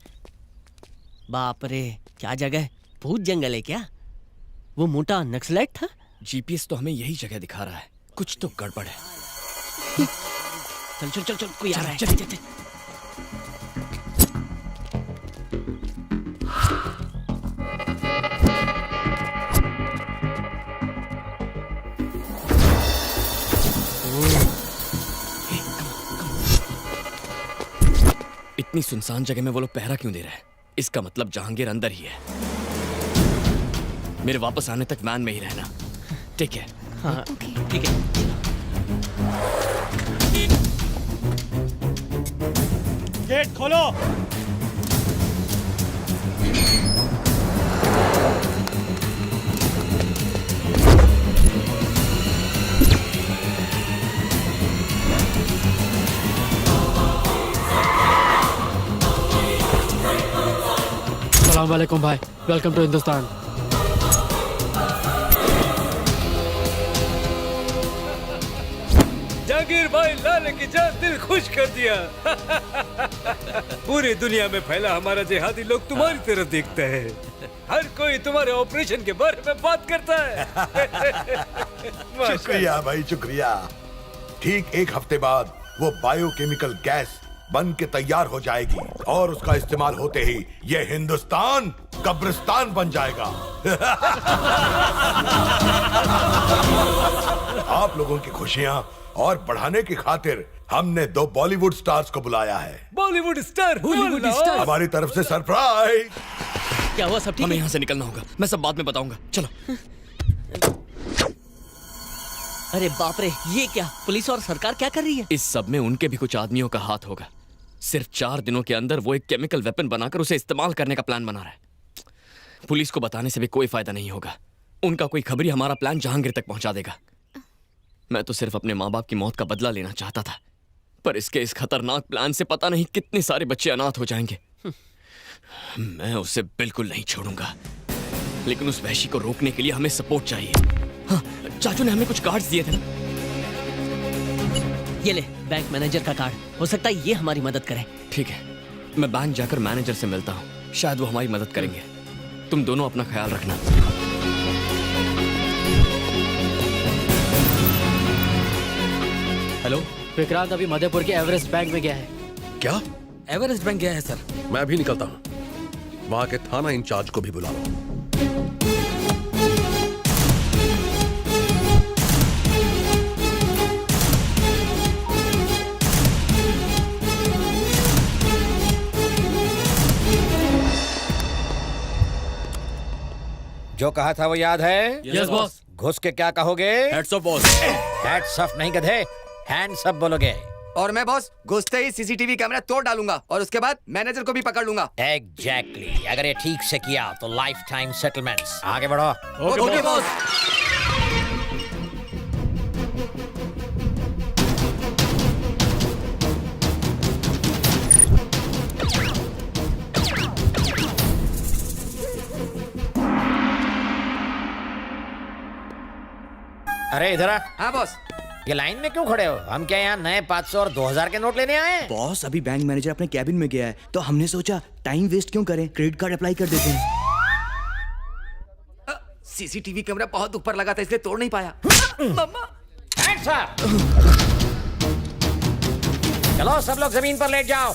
बाप रे, क्या जगह है? भूत जंगल है क्या? वो मोटा नक्सलाइट था? जीपीएस तो हमें यही जगह दिखा रहा है। कुछ तो गड़बड़ है। चल चल चल चल, कोई आ रहा है। चल, चल चल चल। इतनी सुनसान जगह में वो लोग पहरा क्यों दे रहे हैं? इसका मतलब जहांगीर अंदर ही है। मेरे वापस आने तक वैन में ही रहना, ठीक है? हाँ ठीक है। गेट खोलो। अस्सलाम वालेकुम भाई, वेलकम टू हिंदुस्तान। जहांगीर भाई, लाले की जान दिल खुश कर दिया। पूरी दुनिया में फैला हमारा जिहादी लोग तुम्हारी तरफ देखता है। हर कोई तुम्हारे ऑपरेशन के बारे में बात करता है। शुक्रिया भाई, शुक्रिया। ठीक एक हफ्ते बाद वो बायोकेमिकल गैस बन के तैयार हो जाएगी और उसका इस्तेमाल होते ही ये हिंदुस्तान कब्रिस्तान बन जाएगा। आप लोगों की खुशियां और बढ़ाने की खातिर हमने 2 बॉलीवुड स्टार्स को बुलाया है। Bollywood star, Hollywood star. हमारी तरफ से सरप्राइज। क्या हुआ? सब ठीक है? हमें यहाँ से निकलना होगा। मैं सब बाद में बताऊंगा। चलो। अरे बाप रे, ये क्या? पुलिस और सरकार क्या कर रही है? इस सब में उनके भी कुछ आदमियों का हाथ होगा। सिर्फ 4 दिनों के अंदर वो एक केमिकल वेपन बनाकर उसे इस्तेमाल करने का प्लान बना रहा है। पुलिस को बताने से भी कोई फायदा नहीं होगा। उनका कोई खबरी हमारा प्लान जहांगीर तक पहुंचा देगा। मैं तो सिर्फ अपने माँ बाप की मौत का बदला लेना चाहता था, पर इसके इस खतरनाक प्लान से पता नहीं कितने सारे बच्चे अनाथ हो जाएंगे। मैं उसे बिल्कुल नहीं छोड़ूंगा, लेकिन उस वहशी को रोकने के लिए हमें सपोर्ट चाहिए। हाँ, चाचू ने हमें कुछ कार्ड्स दिए थे ना? ये ले, बैंक मैनेजर का कार्ड। हो सकता है ये हमारी मदद करे। ठीक है, मैं बैंक जाकर मैनेजर से मिलता हूँ। शायद वो हमारी मदद करेंगे। तुम दोनों अपना ख्याल रखना। हेलो, विक्रांत अभी मध्यपुर के एवरेस्ट बैंक में गया है। क्या? एवरेस्ट बैंक गया है सर। मैं भी निकलता हूँ। वहां के थाना इंचार्ज को भी बुला लो। जो कहा था वो याद है? Yes boss. घुस के क्या कहोगे? Heads of boss. Heads of नहीं गधे, हैंड्स अप बोलोगे। और मैं बॉस घुसते ही सीसीटीवी कैमरा तोड़ डालूंगा और उसके बाद मैनेजर को भी पकड़ लूंगा। एग्जैक्टली। अगर ये ठीक से किया तो लाइफ टाइम सेटलमेंट्स। आगे बढ़ो। Okay boss. अरे इधर आ। हाँ बॉस। ये लाइन में क्यों खड़े हो? हम क्या यहाँ नए 500 और 2000 के नोट लेने आए हैं? बॉस अभी बैंक मैनेजर अपने कैबिन में गया है तो हमने सोचा टाइम वेस्ट क्यों करें, क्रेडिट कार्ड अप्लाई कर देते हैं। सीसीटीवी कैमरा बहुत ऊपर लगा था इसलिए तोड़ नहीं पाया। Hands up! चलो सब लोग जमीन पर लेट जाओ।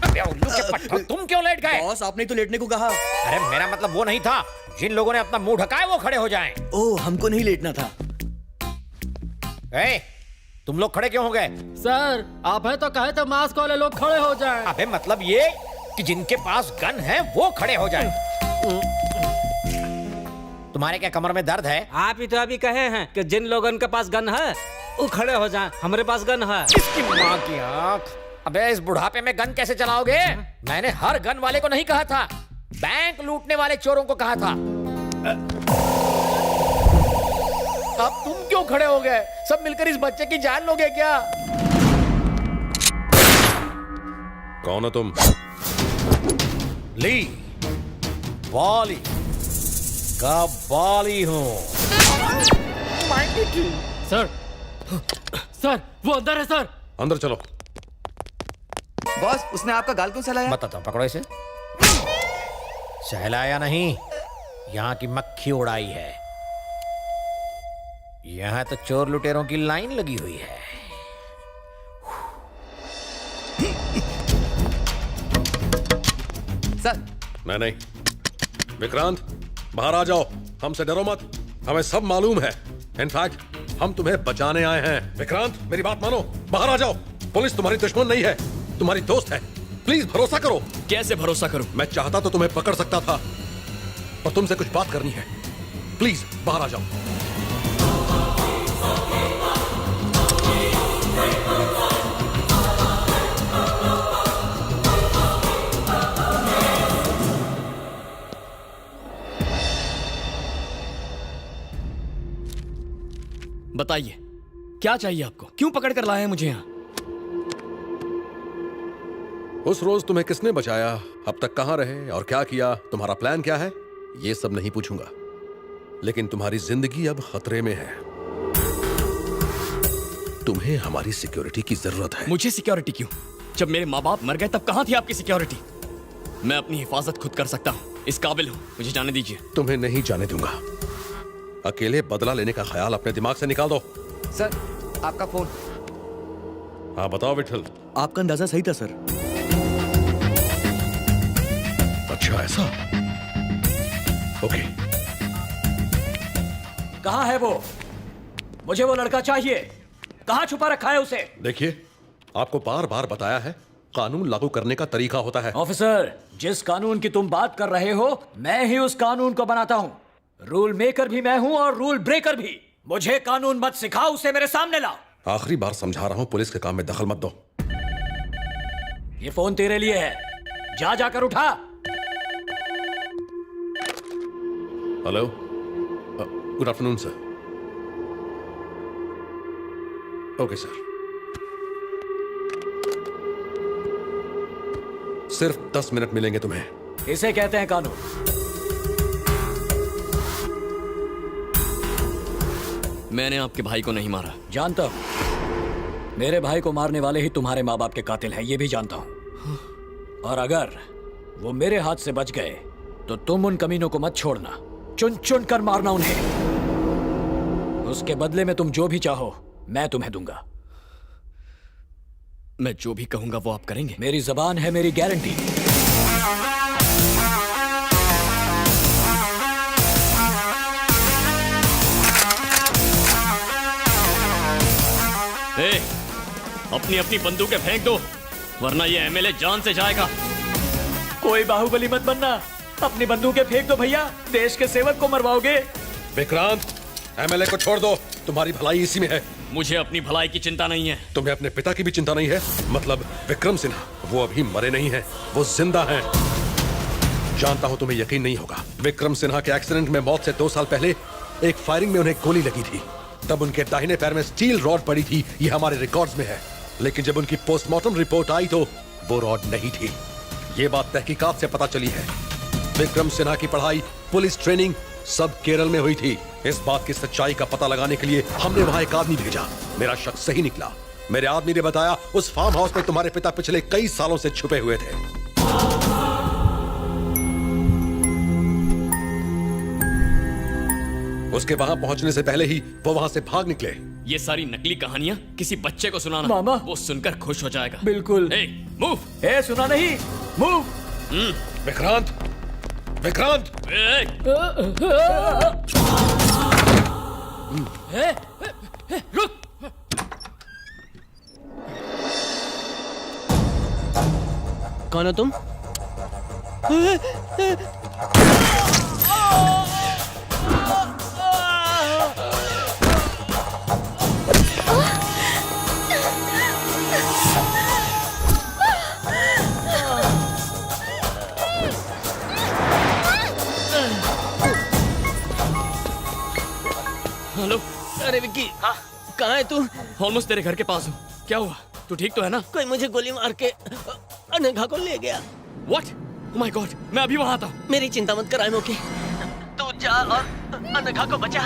अबे उल्लू के पट्टे, तुम क्यों लेट गए? बॉस आपने तो लेटने को कहा। अरे मेरा मतलब वो नहीं था। जिन लोगों ने अपना मुंह ढका है वो खड़े हो जाएं। ओह हमको नहीं लेटना था। ए, तुम लोग खड़े क्यों हो गए? सर आप है तो कहे तो मास्क वाले लोग खड़े हो जाएं। अबे मतलब ये कि जिनके पास गन है वो खड़े हो जाएं। तुम्हारे क्या कमर में दर्द है? आप ही तो अभी कहे हैं कि जिन लोगों के पास गन है वो खड़े हो जाएं। हमारे पास गन है। इसकी माँ की आँख। अबे इस बुढ़ापे में गन कैसे चलाओगे? मैंने हर गन वाले को नहीं कहा था, बैंक लूटने वाले चोरों को कहा था। अब तुम क्यों खड़े हो गए? सब मिलकर इस बच्चे की जान लोगे क्या? कौन हो तुम? ली बॉली का बॉली हूँ। सर सर वो अंदर है सर। अंदर चलो। बॉस उसने आपका गाल क्यों सहलाया? बताता हूँ, पकड़ो इसे। सहलाया नहीं, यहाँ की मक्खी उड़ाई है। यहाँ तो चोर लुटेरों की लाइन लगी हुई है। सर नहीं विक्रांत बाहर आ जाओ, हमसे डरो मत, हमें सब मालूम है। इनफैक्ट हम तुम्हें बचाने आए हैं। विक्रांत मेरी बात मानो, बाहर आ जाओ। पुलिस तुम्हारी दुश्मन नहीं है, तुम्हारी दोस्त है। प्लीज भरोसा करो। कैसे भरोसा करूं? मैं चाहता तो तुम्हें पकड़ सकता था और तुमसे कुछ बात करनी है। प्लीज बाहर आ जाओ। बताइए क्या चाहिए आपको? क्यों पकड़ कर लाए हैं मुझे यहाँ? उस रोज तुम्हें किसने बचाया, अब तक कहां रहे और क्या किया, तुम्हारा प्लान क्या है, ये सब नहीं पूछूंगा। लेकिन तुम्हारी जिंदगी अब खतरे में है। तुम्हें हमारी सिक्योरिटी की जरूरत है। मुझे सिक्योरिटी क्यों? जब मेरे माँ बाप मर गए तब कहां थी आपकी सिक्योरिटी? मैं अपनी हिफाजत खुद कर सकता हूँ, इस काबिल हूँ, मुझे जाने दीजिए। तुम्हें नहीं जाने दूंगा। अकेले बदला लेने का ख्याल अपने दिमाग से निकाल दो। सर आपका फोन। हाँ बताओ विठल। आपका अंदाजा सही था सर। अच्छा ऐसा? ओके। कहाँ है वो? मुझे वो लड़का चाहिए। कहाँ छुपा रखा है उसे? देखिए आपको बार बार बताया है, कानून लागू करने का तरीका होता है। ऑफिसर, जिस कानून की तुम बात कर रहे हो मैं ही उस कानून को बनाता हूँ। रूल मेकर भी मैं हूँ और रूल ब्रेकर भी। मुझे कानून मत सिखाओ, उसे मेरे सामने लाओ। आखिरी बार समझा रहा हूँ, पुलिस के काम में दखल मत दो। ये फोन तेरे लिए है, जा जाकर उठा। Hello, good afternoon sir. Okay sir. सिर्फ 10 मिनट मिलेंगे तुम्हें। इसे कहते हैं कानून। मैंने आपके भाई को नहीं मारा। जानता हूं, मेरे भाई को मारने वाले ही तुम्हारे माँ बाप के कातिल हैं, ये भी जानता हूं। और अगर वो मेरे हाथ से बच गए तो तुम उन कमीनों को मत छोड़ना, चुन चुन कर मारना उन्हें। उसके बदले में तुम जो भी चाहो मैं तुम्हें दूंगा। मैं जो भी कहूंगा वो आप करेंगे? मेरी जबान है मेरी गारंटी। अपनी अपनी बंदूकें फेंक दो वरना ये एमएलए जान से जाएगा। कोई बाहुबली मत बनना, अपनी बंदूकें फेंक दो भैया, देश के सेवक को मरवाओगे। विक्रांत, एमएलए को छोड़ दो, तुम्हारी भलाई इसी में है। मुझे अपनी भलाई की चिंता नहीं है। तुम्हें अपने पिता की भी चिंता नहीं है? मतलब विक्रम सिन्हा, वो अभी मरे नहीं हैं, वो जिंदा हैं। जानता हूं तुम्हें यकीन नहीं होगा, विक्रम सिन्हा के एक्सीडेंट में मौत से 2 साल पहले एक फायरिंग में उन्हें गोली लगी थी। तब उनके दाहिने पैर में स्टील रॉड पड़ी थी, ये हमारे रिकॉर्ड्स में है। लेकिन जब उनकी पोस्टमार्टम रिपोर्ट आई तो वो रॉड नहीं थी। ये बात तहकीकात से पता चली है। विक्रम सिन्हा की पढ़ाई, पुलिस ट्रेनिंग सब केरल में हुई थी। इस बात की सच्चाई का पता लगाने के लिए हमने वहां एक आदमी भेजा। मेरा शक सही निकला। मेरे आदमी ने बताया उस फार्म हाउस में तुम्हारे पिता पिछले कई सालों से छुपे हुए थे। उसके वहां पहुंचने से पहले ही वो वहां से भाग निकले। ये सारी नकली कहानियां किसी बच्चे को सुनाना, मामा। वो सुनकर खुश हो जाएगा। बिल्कुल। मूव। सुना नहीं, मूव। विक्रांत, विक्रांत। रुक। कौन हो तुम? हेलो। अरे विक्की, हाँ कहाँ है तू? ऑलमोस्ट तेरे घर के पास हूँ। क्या हुआ? तू ठीक तो है ना? कोई मुझे गोली मार के अनघा को ले गया। What? Oh my God, मैं अभी वहाँ आता हूँ। मेरी चिंता मत कर आयमो की। तू जा और अनघा को बचा।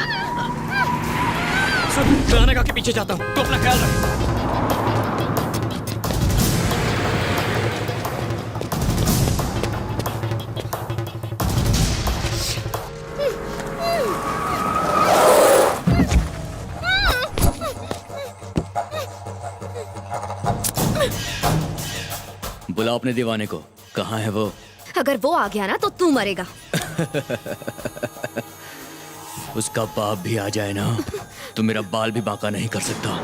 सुन, मैं अनघा के पीछे जाता हूँ। तू अपना ख्याल रख। बुलाओ अपने दीवाने को। कहाँ है वो? अगर वो आ गया ना तो तू मरेगा। उसका बाप भी आ जाए ना तो मेरा बाल भी बांका नहीं कर सकता।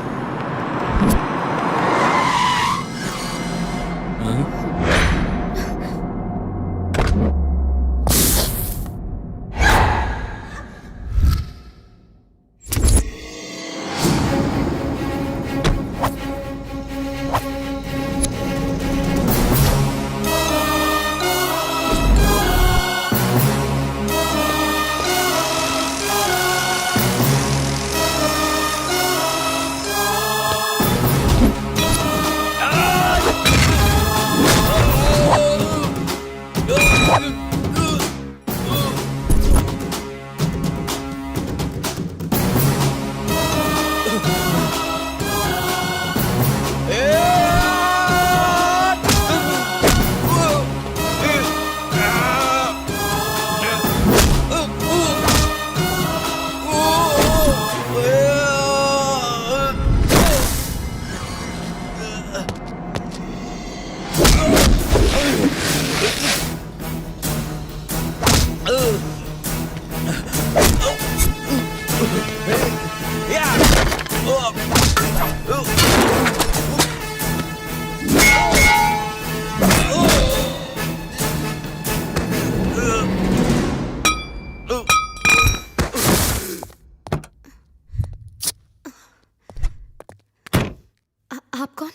आप कौन?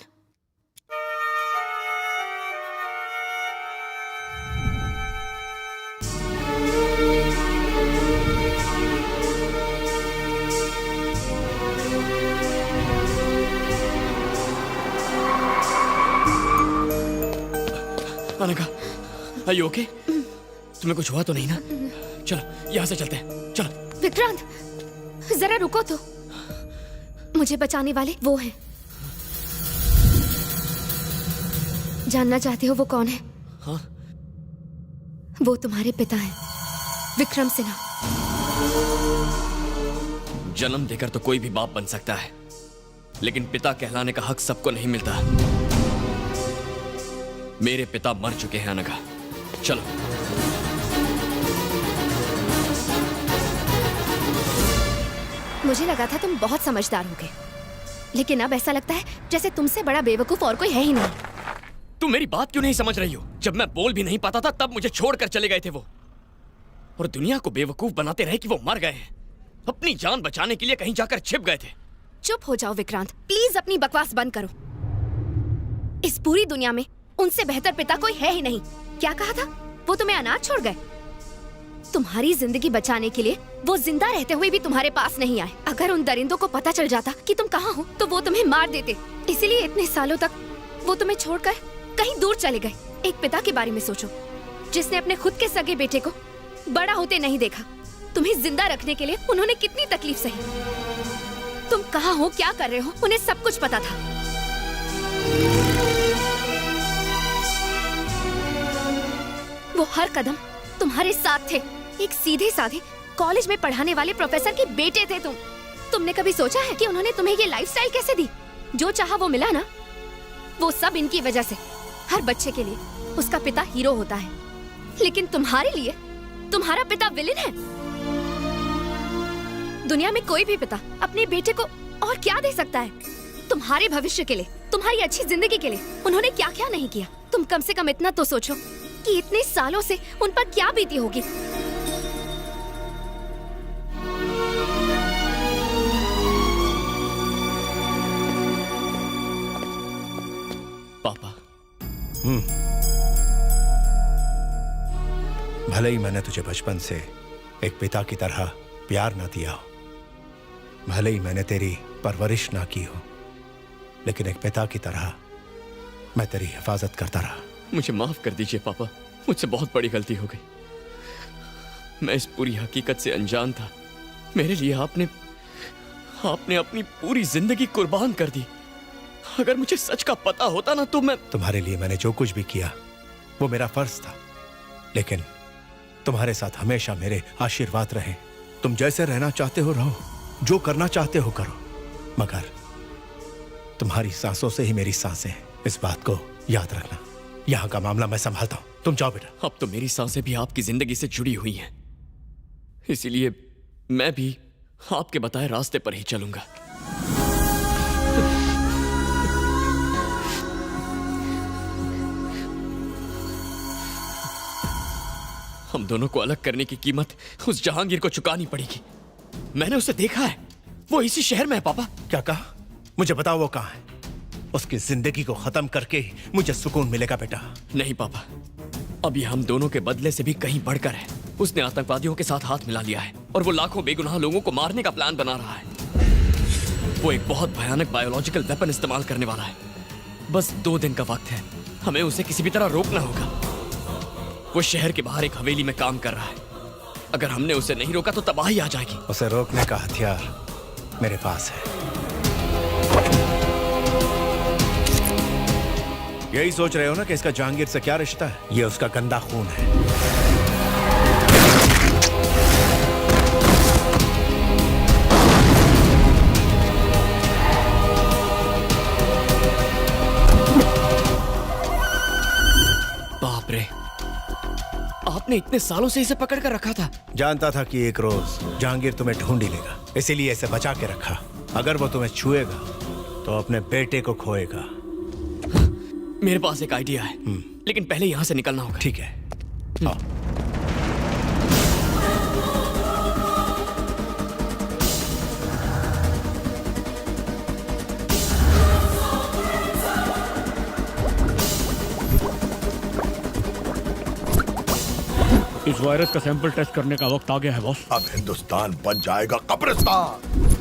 Anagha, are you okay? तुम्हें कुछ हुआ तो नहीं ना? चलो यहाँ से चलते हैं। चलो। विक्रांत, जरा रुको तो। मुझे बचाने वाले वो हैं। जानना चाहते हो वो कौन है? हाँ? वो तुम्हारे पिता हैं, विक्रम सिन्हा। जन्म देकर तो कोई भी बाप बन सकता है, लेकिन पिता कहलाने का हक सबको नहीं मिलता। मेरे पिता मर चुके हैं अनघा। चलो। मुझे लगा था तुम बहुत समझदार होगे, लेकिन अब ऐसा लगता है जैसे तुमसे बड़ा बेवकूफ और कोई है ही नहीं। तुम मेरी बात क्यों नहीं समझ रही हो? जब मैं बोल भी नहीं पाता था तब मुझे छोड़कर चले गए थे वो, और दुनिया को बेवकूफ बनाते रहे कि वो मर गए हैं। अपनी जान बचाने के लिए कहीं जाकर छिप गए थे। चुप हो जाओ विक्रांत, प्लीज अपनी बकवास बंद करो। इस पूरी दुनिया में उनसे बेहतर पिता कोई है ही नहीं। क्या कहा था? वो तुम्हें अनाथ छोड़ गए। तुम्हारी जिंदगी बचाने के लिए वो जिंदा रहते हुए भी तुम्हारे पास नहीं आए। अगर उन दरिंदों को पता चल जाता कि तुम कहाँ हो तो वो तुम्हें मार देते। इसीलिए इतने सालों तक वो तुम्हें छोड़कर कहीं दूर चले गए। एक पिता के बारे में सोचो जिसने अपने खुद के सगे बेटे को बड़ा होते नहीं देखा, तुम्हें जिंदा रखने के लिए उन्होंने कितनी तकलीफ सही। तुम कहाँ हो, क्या कर रहे हो, उन्हें सब कुछ पता था। वो हर कदम तुम्हारे साथ थे। एक सीधे साधे कॉलेज में पढ़ाने वाले प्रोफेसर के बेटे थे तुम। तुमने कभी सोचा है कि उन्होंने तुम्हें ये लाइफस्टाइल कैसे दी? जो चाहा वो मिला ना, वो सब इनकी वजह से। हर बच्चे के लिए उसका पिता हीरो होता है, लेकिन तुम्हारे लिए तुम्हारा पिता विलेन है। दुनिया में कोई भी पिता अपने बेटे को और क्या दे सकता है? तुम्हारे भविष्य के लिए, तुम्हारी अच्छी जिंदगी के लिए उन्होंने क्या क्या नहीं किया। तुम कम से कम इतना तो सोचो कि इतने सालों से उन पर क्या बीती होगी। पापा। भले ही मैंने तुझे बचपन से एक पिता की तरह प्यार ना दिया हो, भले ही मैंने तेरी परवरिश ना की हो, लेकिन एक पिता की तरह मैं तेरी हिफाजत करता रहा। मुझे माफ कर दीजिए पापा, मुझसे बहुत बड़ी गलती हो गई। मैं इस पूरी हकीकत से अनजान था। मेरे लिए आपने अपनी पूरी जिंदगी कुर्बान कर दी। अगर मुझे सच का पता होता ना तो मैं तुम्हारे लिए मैंने जो कुछ भी किया वो मेरा फर्ज था, लेकिन तुम्हारे साथ हमेशा मेरे आशीर्वाद रहे। तुम जैसे रहना चाहते हो रहो, जो करना चाहते हो करो, मगर तुम्हारी सांसों से ही मेरी सांसें हैं। इस बात को याद रखना। यहाँ का मामला मैं संभालता हूँ, तुम जाओ बेटा। अब तो मेरी सांसें भी आपकी जिंदगी से जुड़ी हुई हैं, इसीलिए मैं भी आपके बताए रास्ते पर ही चलूंगा। हम दोनों को अलग करने की कीमत उस जहांगीर को चुकानी पड़ेगी। मैंने उसे देखा है, वो इसी शहर में है। पापा क्या कहा? मुझे बताओ वो कहाँ है? उसकी जिंदगी को खत्म करके ही मुझे सुकून मिलेगा बेटा। नहीं पापा, अब ये हम दोनों के बदले से भी कहीं बढ़कर है। उसने आतंकवादियों के साथ हाथ मिला लिया है और वो लाखों बेगुनाह लोगों को मारने का प्लान बना रहा है। वो एक बहुत भयानक बायोलॉजिकल वेपन इस्तेमाल करने वाला है। बस 2 दिन का वक्त है, हमें उसे किसी भी तरह रोकना होगा। वो शहर के बाहर एक हवेली में काम कर रहा है। अगर हमने उसे नहीं रोका तो तबाही आ जाएगी। उसे रोकने का हथियार मेरे पास है। यही सोच रहे हो ना कि इसका जहांगीर से क्या रिश्ता है? ये उसका गंदा खून है। बाप रे, आपने इतने सालों से इसे पकड़ कर रखा था? जानता था कि एक रोज जहांगीर तुम्हें ढूंढ ही लेगा, इसीलिए इसे बचा के रखा। अगर वो तुम्हें छुएगा तो अपने बेटे को खोएगा। मेरे पास एक आइडिया है, लेकिन पहले यहां से निकलना होगा। ठीक है, आओ। इस वायरस का सैंपल टेस्ट करने का वक्त आ गया है बॉस। अब हिंदुस्तान बन जाएगा कब्रिस्तान।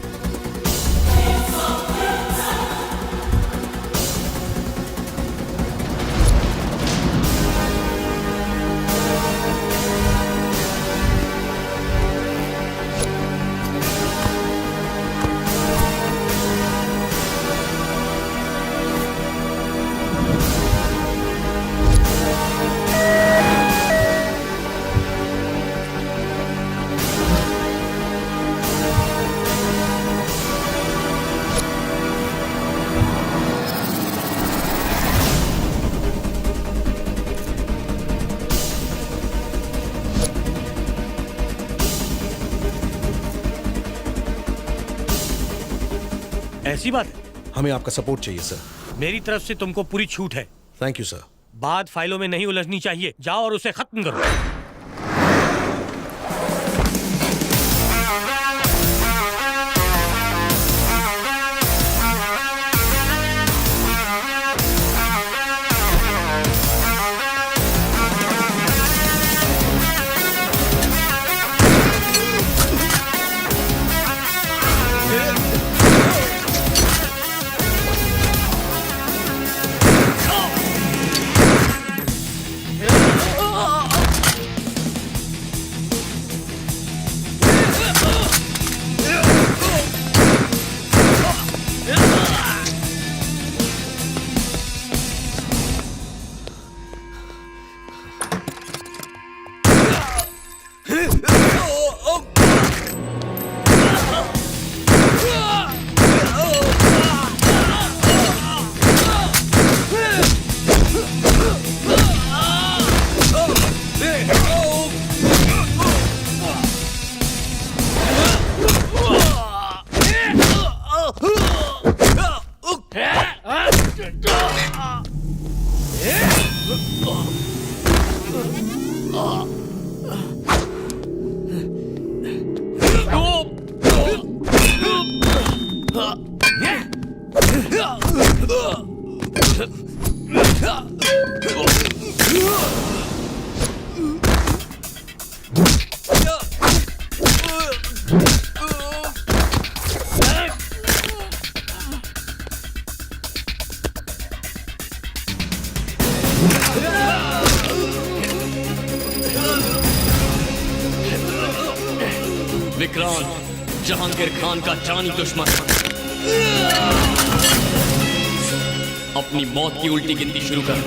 ऐसी बात है? हमें आपका सपोर्ट चाहिए सर। मेरी तरफ से तुमको पूरी छूट है। Thank you sir. बात फाइलों में नहीं उलझनी चाहिए। जाओ और उसे खत्म करो। विक्रांत जहांगीर खान का जानी दुश्मन अपनी मौत की उल्टी गिनती शुरू कर।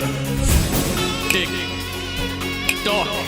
Tick tock.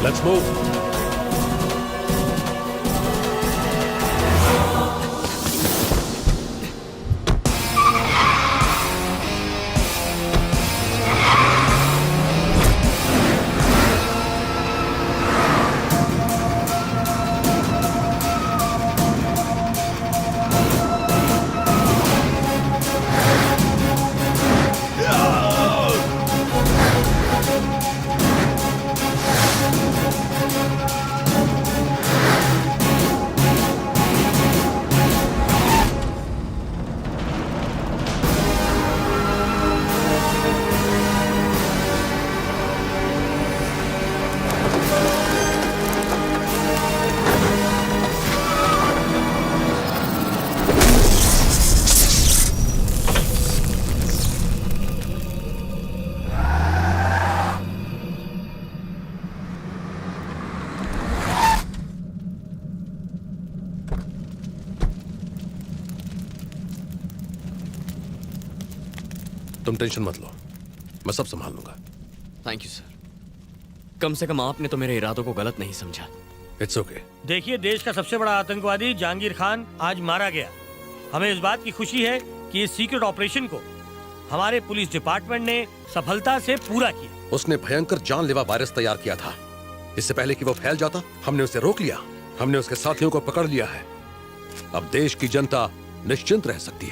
Let's move. तुम टेंशन मत लो, मैं सब संभाल लूंगा। Thank you sir. कम से कम आपने तो मेरे इरादों को गलत नहीं समझा। It's okay. देखिए, देश का सबसे बड़ा आतंकवादी जहांगीर खान आज मारा गया। हमें इस बात की खुशी है कि इस सीक्रेट ऑपरेशन को हमारे पुलिस डिपार्टमेंट ने सफलता से पूरा किया। उसने भयंकर जानलेवा वायरस तैयार किया था। इससे पहले कि वो फैल जाता, हमने उसे रोक लिया। हमने उसके साथियों को पकड़ लिया है। अब देश की जनता निश्चिंत रह सकती है।